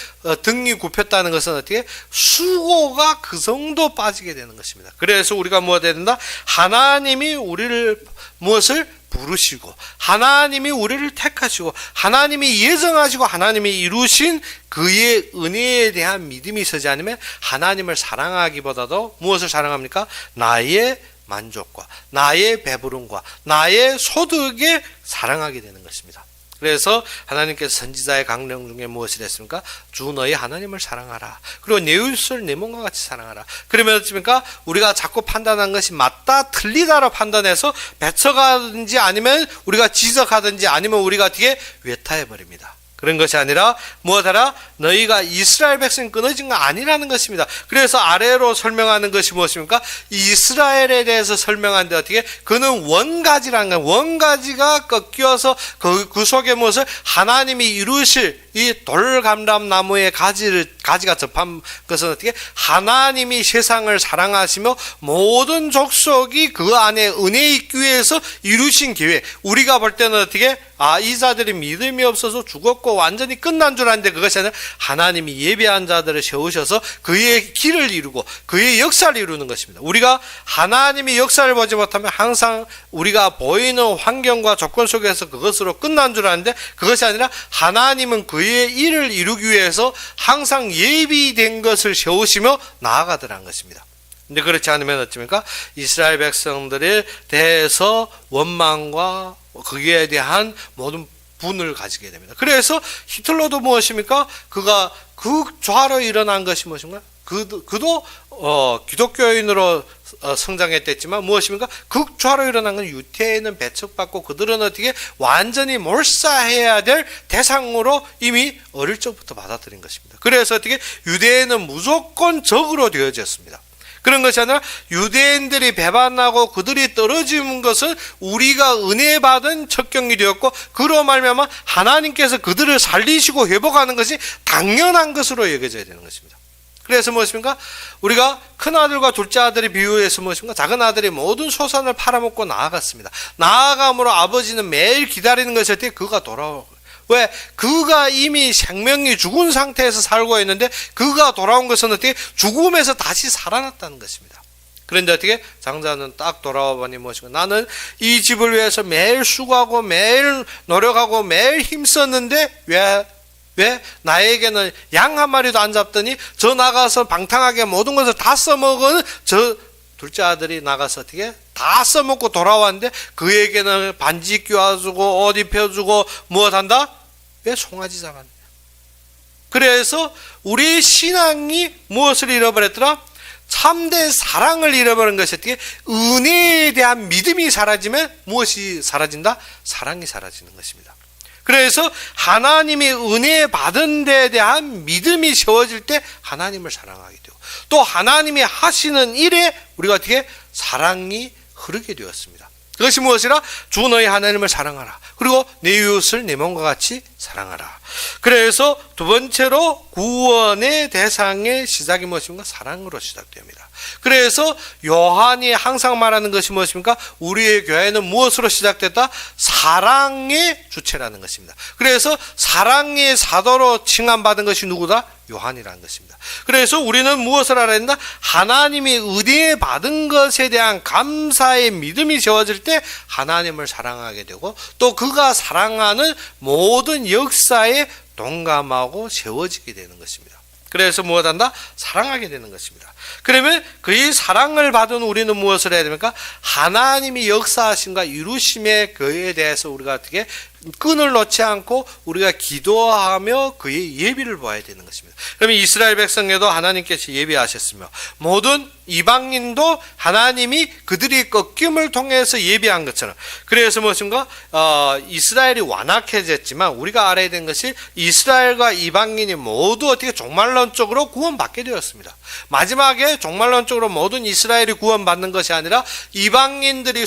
등이 굽혔다는 것은 어떻게? 수고가 그 정도 빠지게 되는 것입니다. 그래서 우리가 무엇 해야 된다? 하나님이 우리를 무엇을 부르시고 하나님이 우리를 택하시고 하나님이 예정하시고 하나님이 이루신 그의 은혜에 대한 믿음이 서지 않으면 하나님을 사랑하기보다도 무엇을 사랑합니까? 나의 만족과 나의 배부름과 나의 소득에 사랑하게 되는 것입니다. 그래서 하나님께서 선지자의 강령 중에 무엇을 했습니까? 주 너희 하나님을 사랑하라. 그리고 내 이웃을 내 몸과 같이 사랑하라. 그러면 어떻습니까? 우리가 자꾸 판단한 것이 맞다 틀리다로 판단해서 배척하든지 아니면 우리가 지적하든지 아니면 우리가 어떻게 외타해버립니다. 그런 것이 아니라 무엇하라? 너희가 이스라엘 백성 끊어진 거 아니라는 것입니다. 그래서 아래로 설명하는 것이 무엇입니까? 이스라엘에 대해서 설명하는데 어떻게? 그는 원가지라는 거예요. 원가지가 꺾여서 그 속에 무엇을? 하나님이 이루실 이 돌감람나무의 가지가 접한 것은 어떻게? 하나님이 세상을 사랑하시며 모든 족속이 그 안에 은혜 있기 위해서 이루신 계획. 우리가 볼 때는 어떻게? 이 자들이 믿음이 없어서 죽었고 완전히 끝난 줄 알았는데 그것이 아니라 하나님이 예비한 자들을 세우셔서 그의 길을 이루고 그의 역사를 이루는 것입니다. 우리가 하나님이 역사를 보지 못하면 항상 우리가 보이는 환경과 조건 속에서 그것으로 끝난 줄 아는데 그것이 아니라 하나님은 그의 일을 이루기 위해서 항상 예비된 것을 세우시며 나아가더라는 것입니다. 근데 그렇지 않으면 어떻습니까? 이스라엘 백성들에 대해서 원망과 거기에 대한 모든 분을 가지게 됩니다. 그래서 히틀러도 무엇입니까? 그가 극좌로 일어난 것이 무엇인가? 그도 기독교인으로 성장했댔지만 무엇입니까? 극좌로 일어난 건 유태인은 배척받고 그들은 어떻게 완전히 몰사해야 될 대상으로 이미 어릴 적부터 받아들인 것입니다. 그래서 어떻게 유대인은 무조건 적으로 되어졌습니다. 그런 것이 아니라 유대인들이 배반하고 그들이 떨어진 것은 우리가 은혜 받은 척경이 되었고 그로 말미암아 하나님께서 그들을 살리시고 회복하는 것이 당연한 것으로 여겨져야 되는 것입니다. 그래서 무엇입니까? 우리가 큰 아들과 둘째 아들의 비유에서 무엇입니까? 작은 아들이 모든 소산을 팔아먹고 나아갔습니다. 나아감으로 아버지는 매일 기다리는 것일 때 그가 돌아오고 왜? 그가 이미 생명이 죽은 상태에서 살고 있는데 그가 돌아온 것은 어떻게? 죽음에서 다시 살아났다는 것입니다. 그런데 어떻게? 장자는 딱 돌아와 보니 무엇인가? 나는 이 집을 위해서 매일 수고하고 매일 노력하고 매일 힘썼는데 왜? 나에게는 양 한 마리도 안 잡더니 저 나가서 방탕하게 모든 것을 다 써먹은 저 둘째 아들이 나가서 어떻게? 다 써먹고 돌아왔는데 그에게는 반지 끼워주고 옷 입혀주고 무엇한다? 왜 송아지 잡았냐? 그래서 우리 신앙이 무엇을 잃어버렸더라? 참된 사랑을 잃어버린 것이 어떻게? 은혜에 대한 믿음이 사라지면 무엇이 사라진다? 사랑이 사라지는 것입니다. 그래서 하나님이 은혜 받은 데에 대한 믿음이 세워질 때 하나님을 사랑하게 되고 또 하나님이 하시는 일에 우리가 어떻게? 사랑이 흐르게 되었습니다. 그것이 무엇이라? 주 너희 하나님을 사랑하라. 그리고 내 이웃을 내 몸과 같이 사랑하라. 그래서 두 번째로 구원의 대상의 시작이 무엇입니까? 사랑으로 시작됩니다. 그래서 요한이 항상 말하는 것이 무엇입니까? 우리의 교회는 무엇으로 시작됐다? 사랑의 주체라는 것입니다. 그래서 사랑의 사도로 칭함받은 것이 누구다? 요한이라는 것입니다. 그래서 우리는 무엇을 알아야 된다? 하나님이 은혜 받은 것에 대한 감사의 믿음이 세워질 때 하나님을 사랑하게 되고 또 그가 사랑하는 모든 역사에 동감하고 세워지게 되는 것입니다. 그래서 무엇한다? 사랑하게 되는 것입니다. 그러면 그의 사랑을 받은 우리는 무엇을 해야 됩니까? 하나님이 역사하심과 이루심에 그에 대해서 우리가 어떻게 끈을 놓지 않고 우리가 기도하며 그의 예비를 보아야 되는 것입니다. 그러면 이스라엘 백성에도 하나님께서 예비하셨으며 모든 이방인도 하나님이 그들이 꺾임을 통해서 예비한 것처럼 그래서 무엇인가? 이스라엘이 완악해졌지만 우리가 알아야 되는 것이 이스라엘과 이방인이 모두 어떻게 종말론적으로 구원받게 되었습니다. 마지막에 종말론적으로 모든 이스라엘이 구원받는 것이 아니라 이방인들이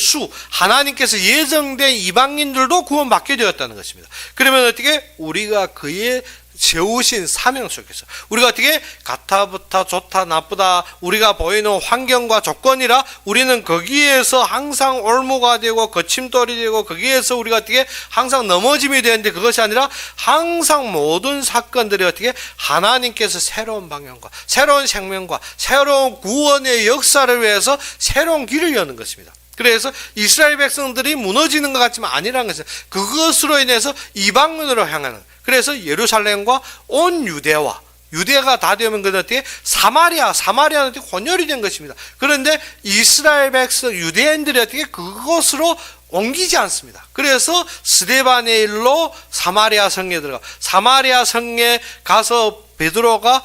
하나님께서 예정된 이방인들도 구원받게 되었다는 것입니다. 그러면 어떻게? 우리가 그의 세우신 사명 속에서 우리가 어떻게 가타부타 좋다 나쁘다 우리가 보이는 환경과 조건이라 우리는 거기에서 항상 올무가 되고 거침돌이 되고 거기에서 우리가 어떻게 항상 넘어짐이 되는데 그것이 아니라 항상 모든 사건들이 어떻게 하나님께서 새로운 방향과 새로운 생명과 새로운 구원의 역사를 위해서 새로운 길을 여는 것입니다. 그래서 이스라엘 백성들이 무너지는 것 같지만 아니라는 것은 그것으로 인해서 이방인으로 향하는 그래서 예루살렘과 온 유대가 다 되면 그 어떻게 사마리아는 어떻게 혼혈이 된 것입니다. 그런데 이스라엘 백성 유대인들이 어떻게 그것으로 옮기지 않습니다. 그래서 스데반의 일로 사마리아 성에 들어가, 사마리아 성에 가서 베드로가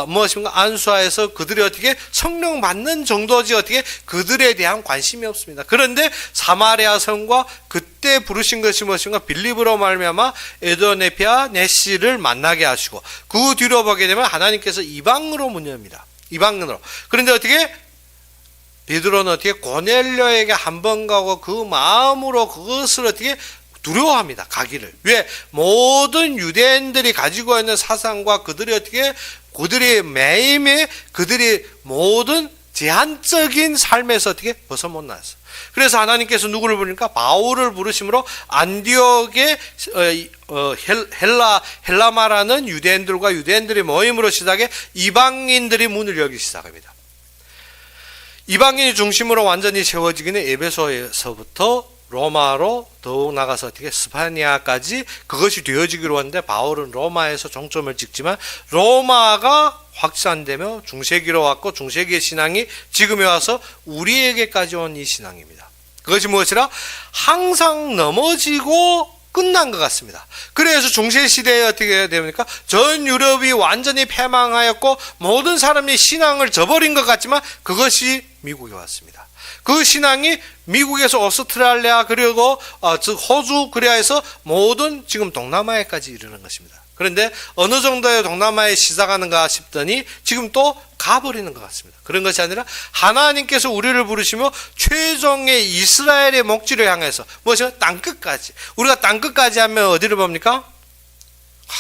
무엇인가 안수하여서 그들이 어떻게 성령 받는 정도지 어떻게 그들에 대한 관심이 없습니다. 그런데 사마리아 성과 그때 부르신 것이 무엇인가 빌립으로 말미암아 에도네피아 네시를 만나게 하시고 그 뒤로 보게 되면 하나님께서 이방으로 문 엽니다. 이방으로. 그런데 어떻게 베드로는 어떻게 고넬료에게 한 번 가고 그 마음으로 그것을 어떻게 두려워합니다. 가기를. 왜? 모든 유대인들이 가지고 있는 사상과 그들이 어떻게 그들이 매일매일 그들이 모든 제한적인 삶에서 어떻게 벗어 못 나왔어. 그래서 하나님께서 누구를 부르니까 바울을 부르심으로 안디옥의 헬라마라는 유대인들과 유대인들의 모임으로 시작해 이방인들이 문을 열기 시작합니다. 이방인이 중심으로 완전히 세워지기는 에베소에서부터 로마로 더욱 나가서 어떻게 스파니아까지 그것이 되어지기로 하는데 바울은 로마에서 종점을 찍지만 로마가 확산되며 중세기로 왔고 중세기의 신앙이 지금에 와서 우리에게까지 온 이 신앙입니다. 그것이 무엇이라? 항상 넘어지고 끝난 것 같습니다. 그래서 중세시대에 어떻게 됩니까? 전 유럽이 완전히 패망하였고 모든 사람이 신앙을 저버린 것 같지만 그것이 미국에 왔습니다. 그 신앙이 미국에서 오스트랄리아 그리고 즉 호주 그리하여서 모든 지금 동남아에까지 이르는 것입니다. 그런데 어느 정도의 동남아에 시작하는가 싶더니 지금 또 가버리는 것 같습니다. 그런 것이 아니라 하나님께서 우리를 부르시며 최종의 이스라엘의 목지를 향해서 무엇이요? 땅끝까지. 우리가 땅끝까지 하면 어디를 봅니까?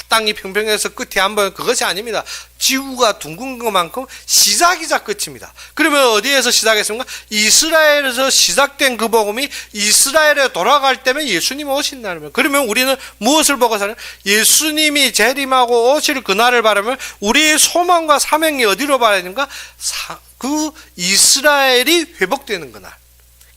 땅이 평평해서 끝이 안 보여요. 그것이 아닙니다. 지구가 둥근 것만큼 시작이자 끝입니다. 그러면 어디에서 시작했습니까? 이스라엘에서 시작된 그 복음이 이스라엘에 돌아갈 때면 예수님이 오신다는 거예요. 그러면 우리는 무엇을 보고 사는? 예수님이 재림하고 오실 그날을 바라면 우리의 소망과 사명이 어디로 봐야 되는가? 그 이스라엘이 회복되는 그날.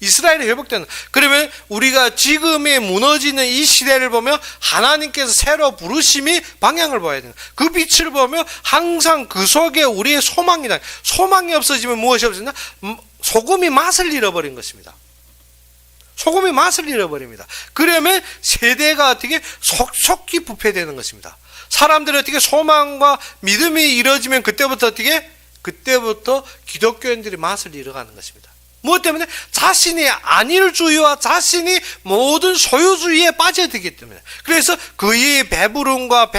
이스라엘이 회복되는. 그러면 우리가 지금의 무너지는 이 시대를 보며 하나님께서 새로 부르심이 방향을 봐야 되는. 그 빛을 보며 항상 그 속에 우리의 소망이다. 소망이 없어지면 무엇이 없어지나? 소금이 맛을 잃어버린 것입니다. 소금이 맛을 잃어버립니다. 그러면 세대가 어떻게 속속히 부패되는 것입니다. 사람들이 어떻게 소망과 믿음이 이루어지면 그때부터 어떻게? 그때부터 기독교인들이 맛을 잃어가는 것입니다. 무엇 때문에? 자신이 안일주의와 자신이 모든 소유주의에 빠져들기 때문에. 그래서 그의 배부름과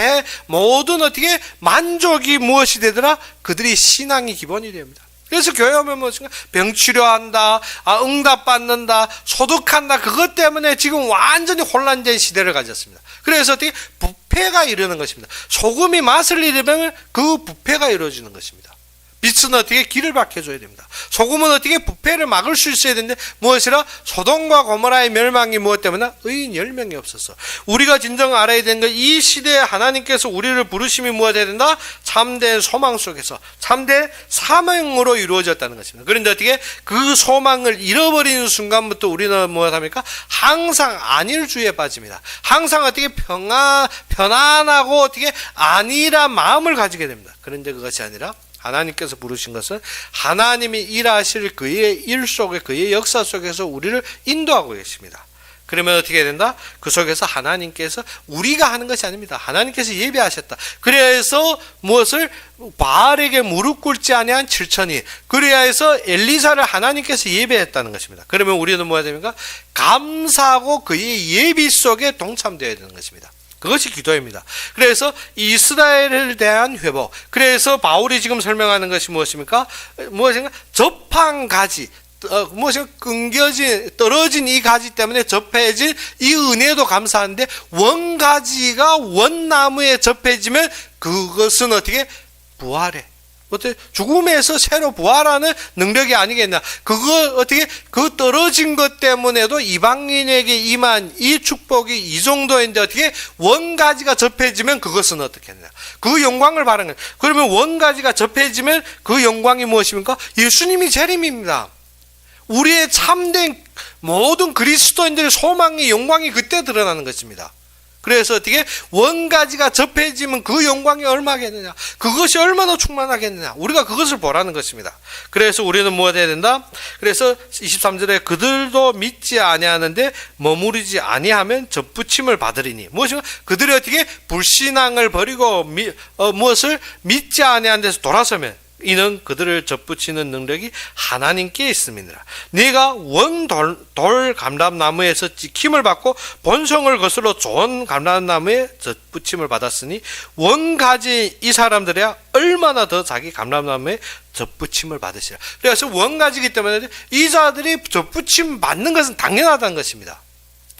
모든 어떻게 만족이 무엇이 되더라? 그들이 신앙이 기본이 됩니다. 그래서 교회 오면 무엇인가? 병치료한다, 응답받는다, 소득한다. 그것 때문에 지금 완전히 혼란된 시대를 가졌습니다. 그래서 어떻게? 부패가 이르는 것입니다. 소금이 맛을 잃으면 그 부패가 이루어지는 것입니다. 빛은 어떻게 길을 밝혀줘야 됩니다. 소금은 어떻게 부패를 막을 수 있어야 되는데 무엇이라? 소돔과 고모라의 멸망이 무엇 때문에? 의인 10명이 없었어. 우리가 진정 알아야 되는 건 이 시대에 하나님께서 우리를 부르심이 무엇 해야 된다? 참된 소망 속에서 참된 사명으로 이루어졌다는 것입니다. 그런데 어떻게? 그 소망을 잃어버리는 순간부터 우리는 무엇 합니까? 항상 안일주의에 빠집니다. 항상 어떻게 편안하고 어떻게 안일한 마음을 가지게 됩니다. 그런데 그것이 아니라 하나님께서 부르신 것은 하나님이 일하실 그의 일 속에 그의 역사 속에서 우리를 인도하고 계십니다. 그러면 어떻게 해야 된다? 그 속에서 하나님께서 우리가 하는 것이 아닙니다. 하나님께서 예배하셨다. 그래서 무엇을? 바알에게 무릎 꿇지 아니한 7천이 그래야 해서 엘리사를 하나님께서 예배했다는 것입니다. 그러면 우리는 뭐해야 됩니까? 감사하고 그의 예비 속에 동참되어야 되는 것입니다. 그것이 기도입니다. 그래서 이스라엘에 대한 회복. 그래서 바울이 지금 설명하는 것이 무엇입니까? 무엇인가? 접한 가지. 무엇인가? 끊겨진, 떨어진 이 가지 때문에 접해진 이 은혜도 감사한데 원가지가 원나무에 접해지면 그것은 어떻게? 부활해. 어떻게? 죽음에서 새로 부활하는 능력이 아니겠나. 그거 어떻게? 그 떨어진 것 때문에도 이방인에게 임한 이 축복이 이 정도인데 어떻게? 원가지가 접해지면 그것은 어떻게 했냐. 그 영광을 바라는 거예요. 그러면 원가지가 접해지면 그 영광이 무엇입니까? 예수님이 재림입니다. 우리의 참된 모든 그리스도인들의 소망의 영광이 그때 드러나는 것입니다. 그래서 어떻게 원가지가 접해지면 그 영광이 얼마겠느냐, 그것이 얼마나 충만하겠느냐, 우리가 그것을 보라는 것입니다. 그래서 우리는 뭐가 돼야 된다? 그래서 23절에 그들도 믿지 아니하는데 머무르지 아니하면 접붙임을 받으리니, 무엇인가? 그들이 어떻게 불신앙을 버리고 무엇을 믿지 아니한 데서 돌아서면 이는 그들을 접붙이는 능력이 하나님께 있음이니라. 네가 원돌 감람나무에서 찍힘을 받고 본성을 거슬러 좋은 감람나무에 접붙임을 받았으니 원가지 이 사람들이야 얼마나 더 자기 감람나무에 접붙임을 받으시라. 그래서 원가지이기 때문에 이 자들이 접붙임 받는 것은 당연하다는 것입니다.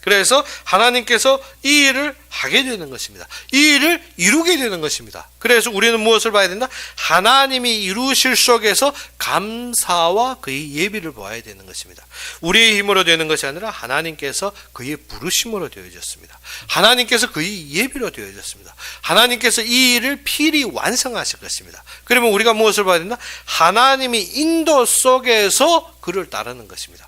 그래서 하나님께서 이 일을 하게 되는 것입니다. 이 일을 이루게 되는 것입니다. 그래서 우리는 무엇을 봐야 된다? 하나님이 이루실 속에서 감사와 그의 예비를 보아야 되는 것입니다. 우리의 힘으로 되는 것이 아니라 하나님께서 그의 부르심으로 되어졌습니다. 하나님께서 그의 예비로 되어졌습니다. 하나님께서 이 일을 필히 완성하실 것입니다. 그러면 우리가 무엇을 봐야 된다? 하나님이 인도 속에서 그를 따르는 것입니다.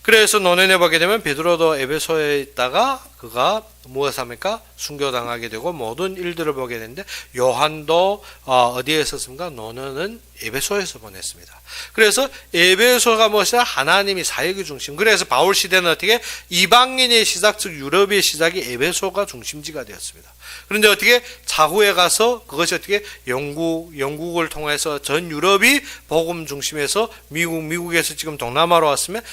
그래서 논해내 보게 되면 베드로도 에베소에 있다가 그가 무엇을 합니까? 순교당하게 되고 모든 일들을 보게 되는데, 요한도 어디에 있었습니까? 논어는 에베소에서 보냈습니다. 그래서 에베소가 무엇이냐? 하나님이 사역의 중심. 그래서 바울 시대는 어떻게 이방인의 시작, 즉 유럽의 시작이 에베소가 중심지가 되었습니다. 그런데 어떻게 차후에 가서 그것이 어떻게 영국을 통해서 전 유럽이 복음 중심에서 미국에서 지금 동남아로 왔으면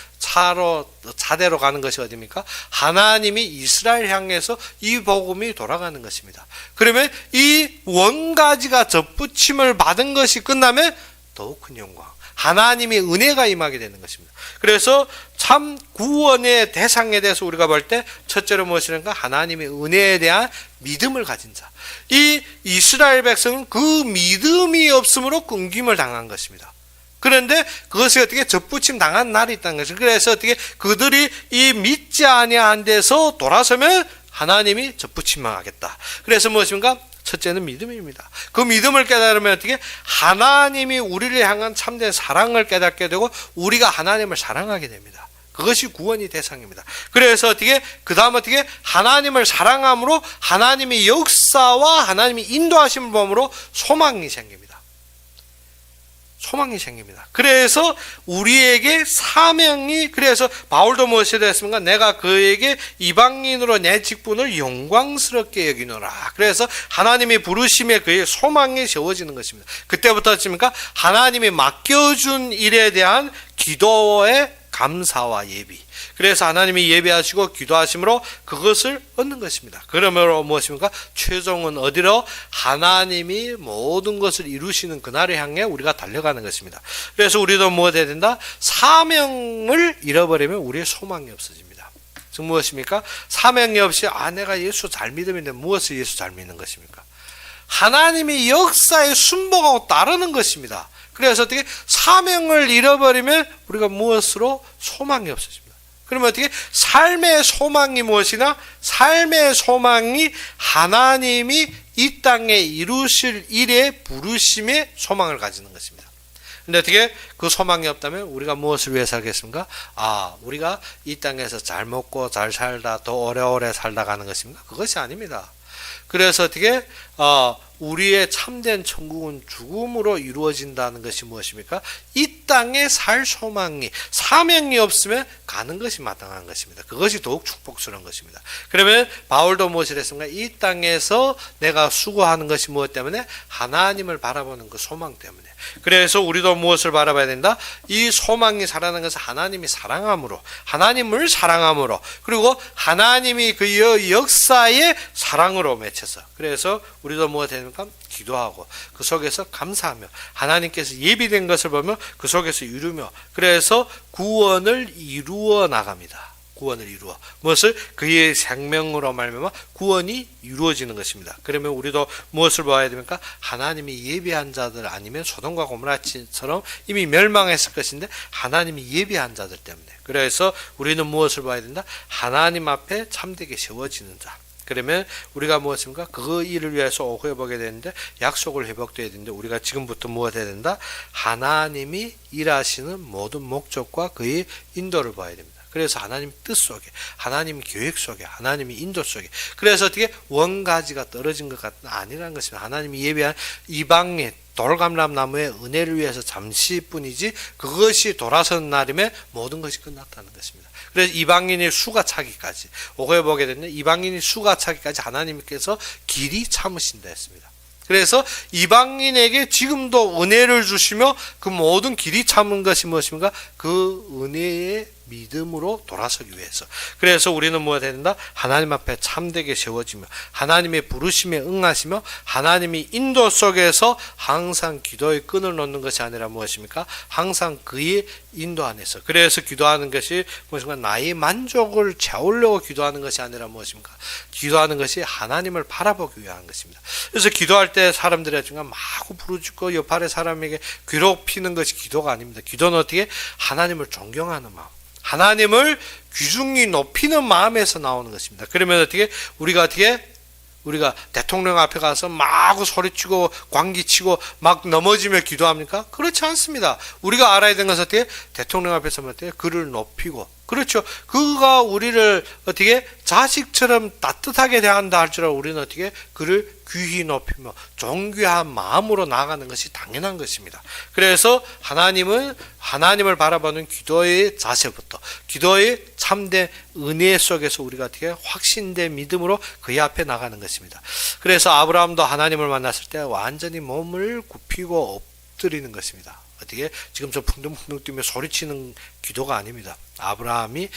차대로 가는 것이 어디입니까? 하나님이 이스라엘 향해서 이 복음이 돌아가는 것입니다. 그러면 이 원가지가 접붙임을 받은 것이 끝나면 더욱 큰 영광, 하나님의 은혜가 임하게 되는 것입니다. 그래서 참 구원의 대상에 대해서 우리가 볼 때 첫째로 무엇이든가 하나님의 은혜에 대한 믿음을 가진 자. 이 이스라엘 백성은 그 믿음이 없으므로 끊김을 당한 것입니다. 그런데 그것이 어떻게 접붙임 당한 날이 있다는 것이죠. 그래서 어떻게 그들이 이 믿지 아니한 데서 돌아서면 하나님이 접붙임하겠다. 그래서 무엇입니까? 첫째는 믿음입니다. 그 믿음을 깨달으면 어떻게 하나님이 우리를 향한 참된 사랑을 깨닫게 되고 우리가 하나님을 사랑하게 됩니다. 그것이 구원의 대상입니다. 그래서 어떻게 그 다음 어떻게 하나님을 사랑함으로 하나님의 역사와 하나님의 인도하심을 보므로 소망이 생깁니다. 소망이 생깁니다. 그래서 우리에게 사명이, 그래서 바울도 무엇이 되었습니까? 내가 그에게 이방인으로 내 직분을 영광스럽게 여기노라. 그래서 하나님의 부르심에 그의 소망이 세워지는 것입니다. 그때부터 어떻습니까? 하나님이 맡겨준 일에 대한 기도의 감사와 예비. 그래서 하나님이 예비하시고 기도하심으로 그것을 얻는 것입니다. 그러므로 무엇입니까? 최종은 어디로? 하나님이 모든 것을 이루시는 그날을 향해 우리가 달려가는 것입니다. 그래서 우리도 무엇 해야 된다? 사명을 잃어버리면 우리의 소망이 없어집니다. 즉 무엇입니까? 사명이 없이 내가 예수 잘 믿으면 무엇을 예수 잘 믿는 것입니까? 하나님의 역사에 순복하고 따르는 것입니다. 그래서 어떻게 사명을 잃어버리면 우리가 무엇으로 소망이 없어집니다. 그러면 어떻게 삶의 소망이 무엇이나 삶의 소망이 하나님이 이 땅에 이루실 일의 부르심의 소망을 가지는 것입니다. 근데 어떻게 그 소망이 없다면 우리가 무엇을 위해 살겠습니까? 우리가 이 땅에서 잘 먹고 잘 살다 더 오래오래 살다 가는 것입니까? 그것이 아닙니다. 그래서 어떻게 우리의 참된 천국은 죽음으로 이루어진다는 것이 무엇입니까? 이 땅에 살 소망이, 사명이 없으면 가는 것이 마땅한 것입니다. 그것이 더욱 축복스러운 것입니다. 그러면 바울도 무엇을 했습니까? 이 땅에서 내가 수고하는 것이 무엇 때문에? 하나님을 바라보는 그 소망 때문에. 그래서 우리도 무엇을 바라봐야 된다? 이 소망이 살아나는 것은 하나님이 사랑함으로, 하나님을 사랑함으로, 그리고 하나님이 그 역사의 사랑으로 맺혀서. 그래서 우리도 무엇 해야 됩니까? 기도하고 그 속에서 감사하며 하나님께서 예비된 것을 보며 그 속에서 이루며, 그래서 구원을 이루어 나갑니다. 구원을 이루어 무엇을? 그의 생명으로 말미암아 구원이 이루어지는 것입니다. 그러면 우리도 무엇을 봐야 됩니까? 하나님이 예비한 자들 아니면 소돔과 고모라처럼 이미 멸망했을 것인데 하나님이 예비한 자들 때문에. 그래서 우리는 무엇을 봐야 된다? 하나님 앞에 참되게 세워지는 자. 그러면 우리가 무엇입니까? 그 일을 위해서 오해보게 되는데 약속을 회복되어야 되는데 우리가 지금부터 무엇 해야 된다? 하나님이 일하시는 모든 목적과 그의 인도를 봐야 됩니다. 그래서 하나님 뜻 속에, 하나님 계획 속에, 하나님의 인도 속에. 그래서 어떻게 원가지가 떨어진 것 같은 아니라는 것입니다. 하나님이 예비한 이방인 돌감람나무의 은혜를 위해서 잠시뿐이지 그것이 돌아선 날이면 모든 것이 끝났다는 것입니다. 그래서 이방인의 수가 차기까지, 5거에 보게 되면 이방인의 수가 차기까지 하나님께서 길이 참으신다 했습니다. 그래서 이방인에게 지금도 은혜를 주시며 그 모든 길이 참은 것이 무엇입니까? 그 은혜의 믿음으로 돌아서기 위해서. 그래서 우리는 뭐가 된다? 하나님 앞에 참되게 세워지며 하나님의 부르심에 응하시며 하나님의 인도 속에서 항상 기도의 끈을 놓는 것이 아니라 무엇입니까? 항상 그의 인도 안에서. 그래서 기도하는 것이 무엇인가? 나의 만족을 채우려고 기도하는 것이 아니라 무엇입니까? 기도하는 것이 하나님을 바라보기 위한 것입니다. 그래서 기도할 때 사람들이 중간 마구 부르짖고 옆 아래 사람에게 괴롭히는 것이 기도가 아닙니다. 기도는 어떻게? 하나님을 존경하는 마음, 하나님을 귀중히 높이는 마음에서 나오는 것입니다. 그러면 어떻게? 우리가 대통령 앞에 가서 마구 소리치고 광기치고 막 넘어지며 기도합니까? 그렇지 않습니다. 우리가 알아야 되는 것은 어떻게? 대통령 앞에서 어떻게? 그를 높이고, 그렇죠. 그가 우리를 어떻게? 자식처럼 따뜻하게 대한다 할지라도 우리는 어떻게? 그를 귀히 높이며 존귀한 마음으로 나아가는 것이 당연한 것입니다. 그래서 하나님을 바라보는 기도의 자세부터, 기도의 참된 은혜 속에서 우리가 어떻게? 확신된 믿음으로 그의 앞에 나가는 것입니다. 그래서 아브라함도 하나님을 만났을 때 완전히 몸을 굽히고 엎드리는 것입니다. 어떻게? 지금 저 풍덩풍덩 뛰며 소리치는 기도가 아닙니다. 아브라함이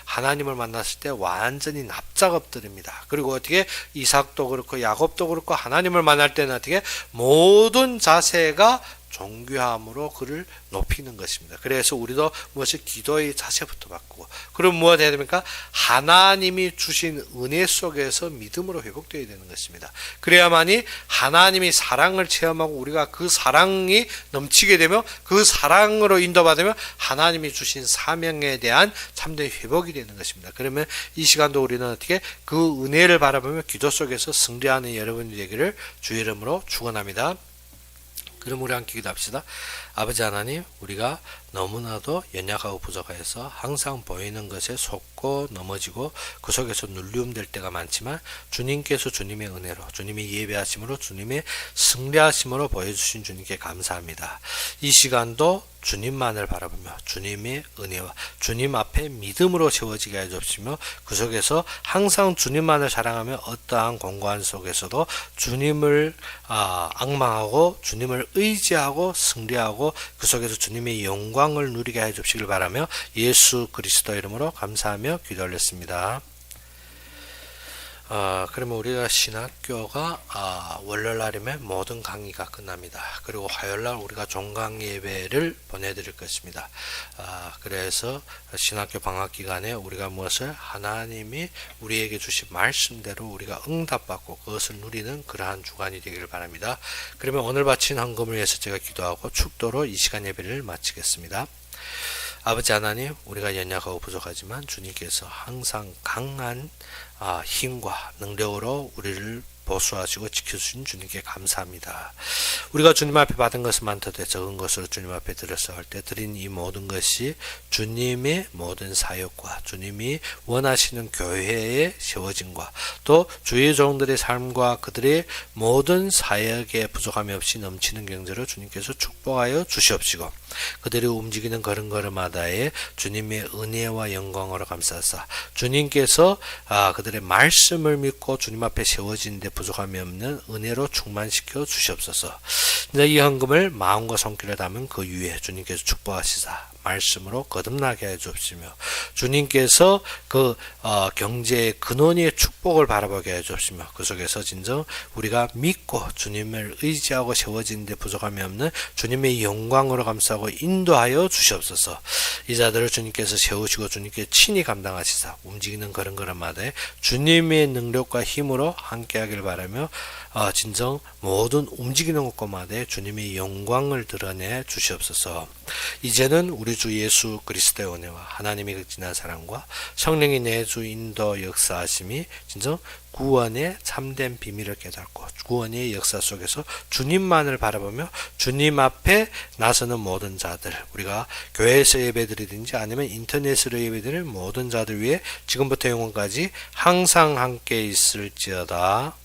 하나님을 만났을 때 완전히 납작 엎드립니다. 그리고 어떻게? 이삭도 그렇고 야곱도 그렇고 하나님을 만날 때는 어떻게? 모든 자세가 존귀함으로 그를 높이는 것입니다. 그래서 우리도 무엇이? 기도의 자세부터 바꾸고, 그럼 무엇 해야 됩니까? 하나님이 주신 은혜 속에서 믿음으로 회복되어야 되는 것입니다. 그래야만이 하나님이 사랑을 체험하고 우리가 그 사랑이 넘치게 되며 그 사랑으로 인도받으며 하나님이 주신 사명에 대한 참된 회복이 되는 것입니다. 그러면 이 시간도 우리는 어떻게? 그 은혜를 바라보며 기도 속에서 승리하는 여러분이 되기를 주의 이름으로 축원합니다. 그럼 우리 함께 기도합시다. 아버지 하나님, 우리가 너무나도 연약하고 부족해서 항상 보이는 것에 속고 넘어지고 그 속에서 눌리움될 때가 많지만 주님께서 주님의 은혜로, 주님의 예배하심으로, 주님의 승리하심으로 보여주신 주님께 감사합니다. 이 시간도 주님만을 바라보며 주님의 은혜와 주님 앞에 믿음으로 세워지게 해주시며 그 속에서 항상 주님만을 사랑하며 어떠한 공고한 속에서도 주님을 앙망하고 주님을 의지하고 승리하고 그 속에서 주님의 영광을 누리게 해주시길 바라며 예수 그리스도 이름으로 감사하며 기도 올렸습니다. 그러면 우리가 신학교가 월요일날이면 모든 강의가 끝납니다. 그리고 화요일날 우리가 종강 예배를 보내드릴 것입니다. 그래서 신학교 방학기간에 우리가 무엇을? 하나님이 우리에게 주신 말씀대로 우리가 응답받고 그것을 누리는 그러한 주간이 되기를 바랍니다. 그러면 오늘 바친 헌금을 위해서 제가 기도하고 축도로 이 시간 예배를 마치겠습니다. 아버지 하나님, 우리가 연약하고 부족하지만 주님께서 항상 강한 힘과 능력으로 우리를 보수하시고 지켜주신 주님께 감사합니다. 우리가 주님 앞에 받은 것은 많더라도 적은 것으로 주님 앞에 드렸어 할 때 드린 이 모든 것이 주님의 모든 사역과 주님이 원하시는 교회의 세워짐과 또 주의 종들의 삶과 그들의 모든 사역에 부족함이 없이 넘치는 경제로 주님께서 축복하여 주시옵시고 그들이 움직이는 걸음걸음마다에 주님의 은혜와 영광으로 감사하사 주님께서 그들의 말씀을 믿고 주님 앞에 세워진 데 부족함이 없는 은혜로 충만시켜 주시옵소서. 이 헌금을 마음과 손길에 담은 그 위에 주님께서 축복하시사 말씀으로 거듭나게 해 주옵시며 주님께서 그 경제의 근원의 축복을 바라보게 해 주옵시며 그 속에서 진정 우리가 믿고 주님을 의지하고 세워진 데 부족함이 없는 주님의 영광으로 감사하고 인도하여 주시옵소서. 이 자들을 주님께서 세우시고 주님께 친히 감당하시사 움직이는 걸음걸음마다 주님의 능력과 힘으로 함께하길 바라며 진정 모든 움직이는 곳곳마다 주님의 영광을 드러내 주시옵소서. 이제는 우리 우리 주 예수 그리스도의 은혜와 하나님의 그 진한 사랑과 성령이 내주 인도 역사하심이 진정 구원의 참된 비밀을 깨닫고 구원의 역사 속에서 주님만을 바라보며 주님 앞에 나서는 모든 자들, 우리가 교회에서 예배드리든지 아니면 인터넷으로 예배드리는 모든 자들 위해 지금부터 영원까지 항상 함께 있을지어다.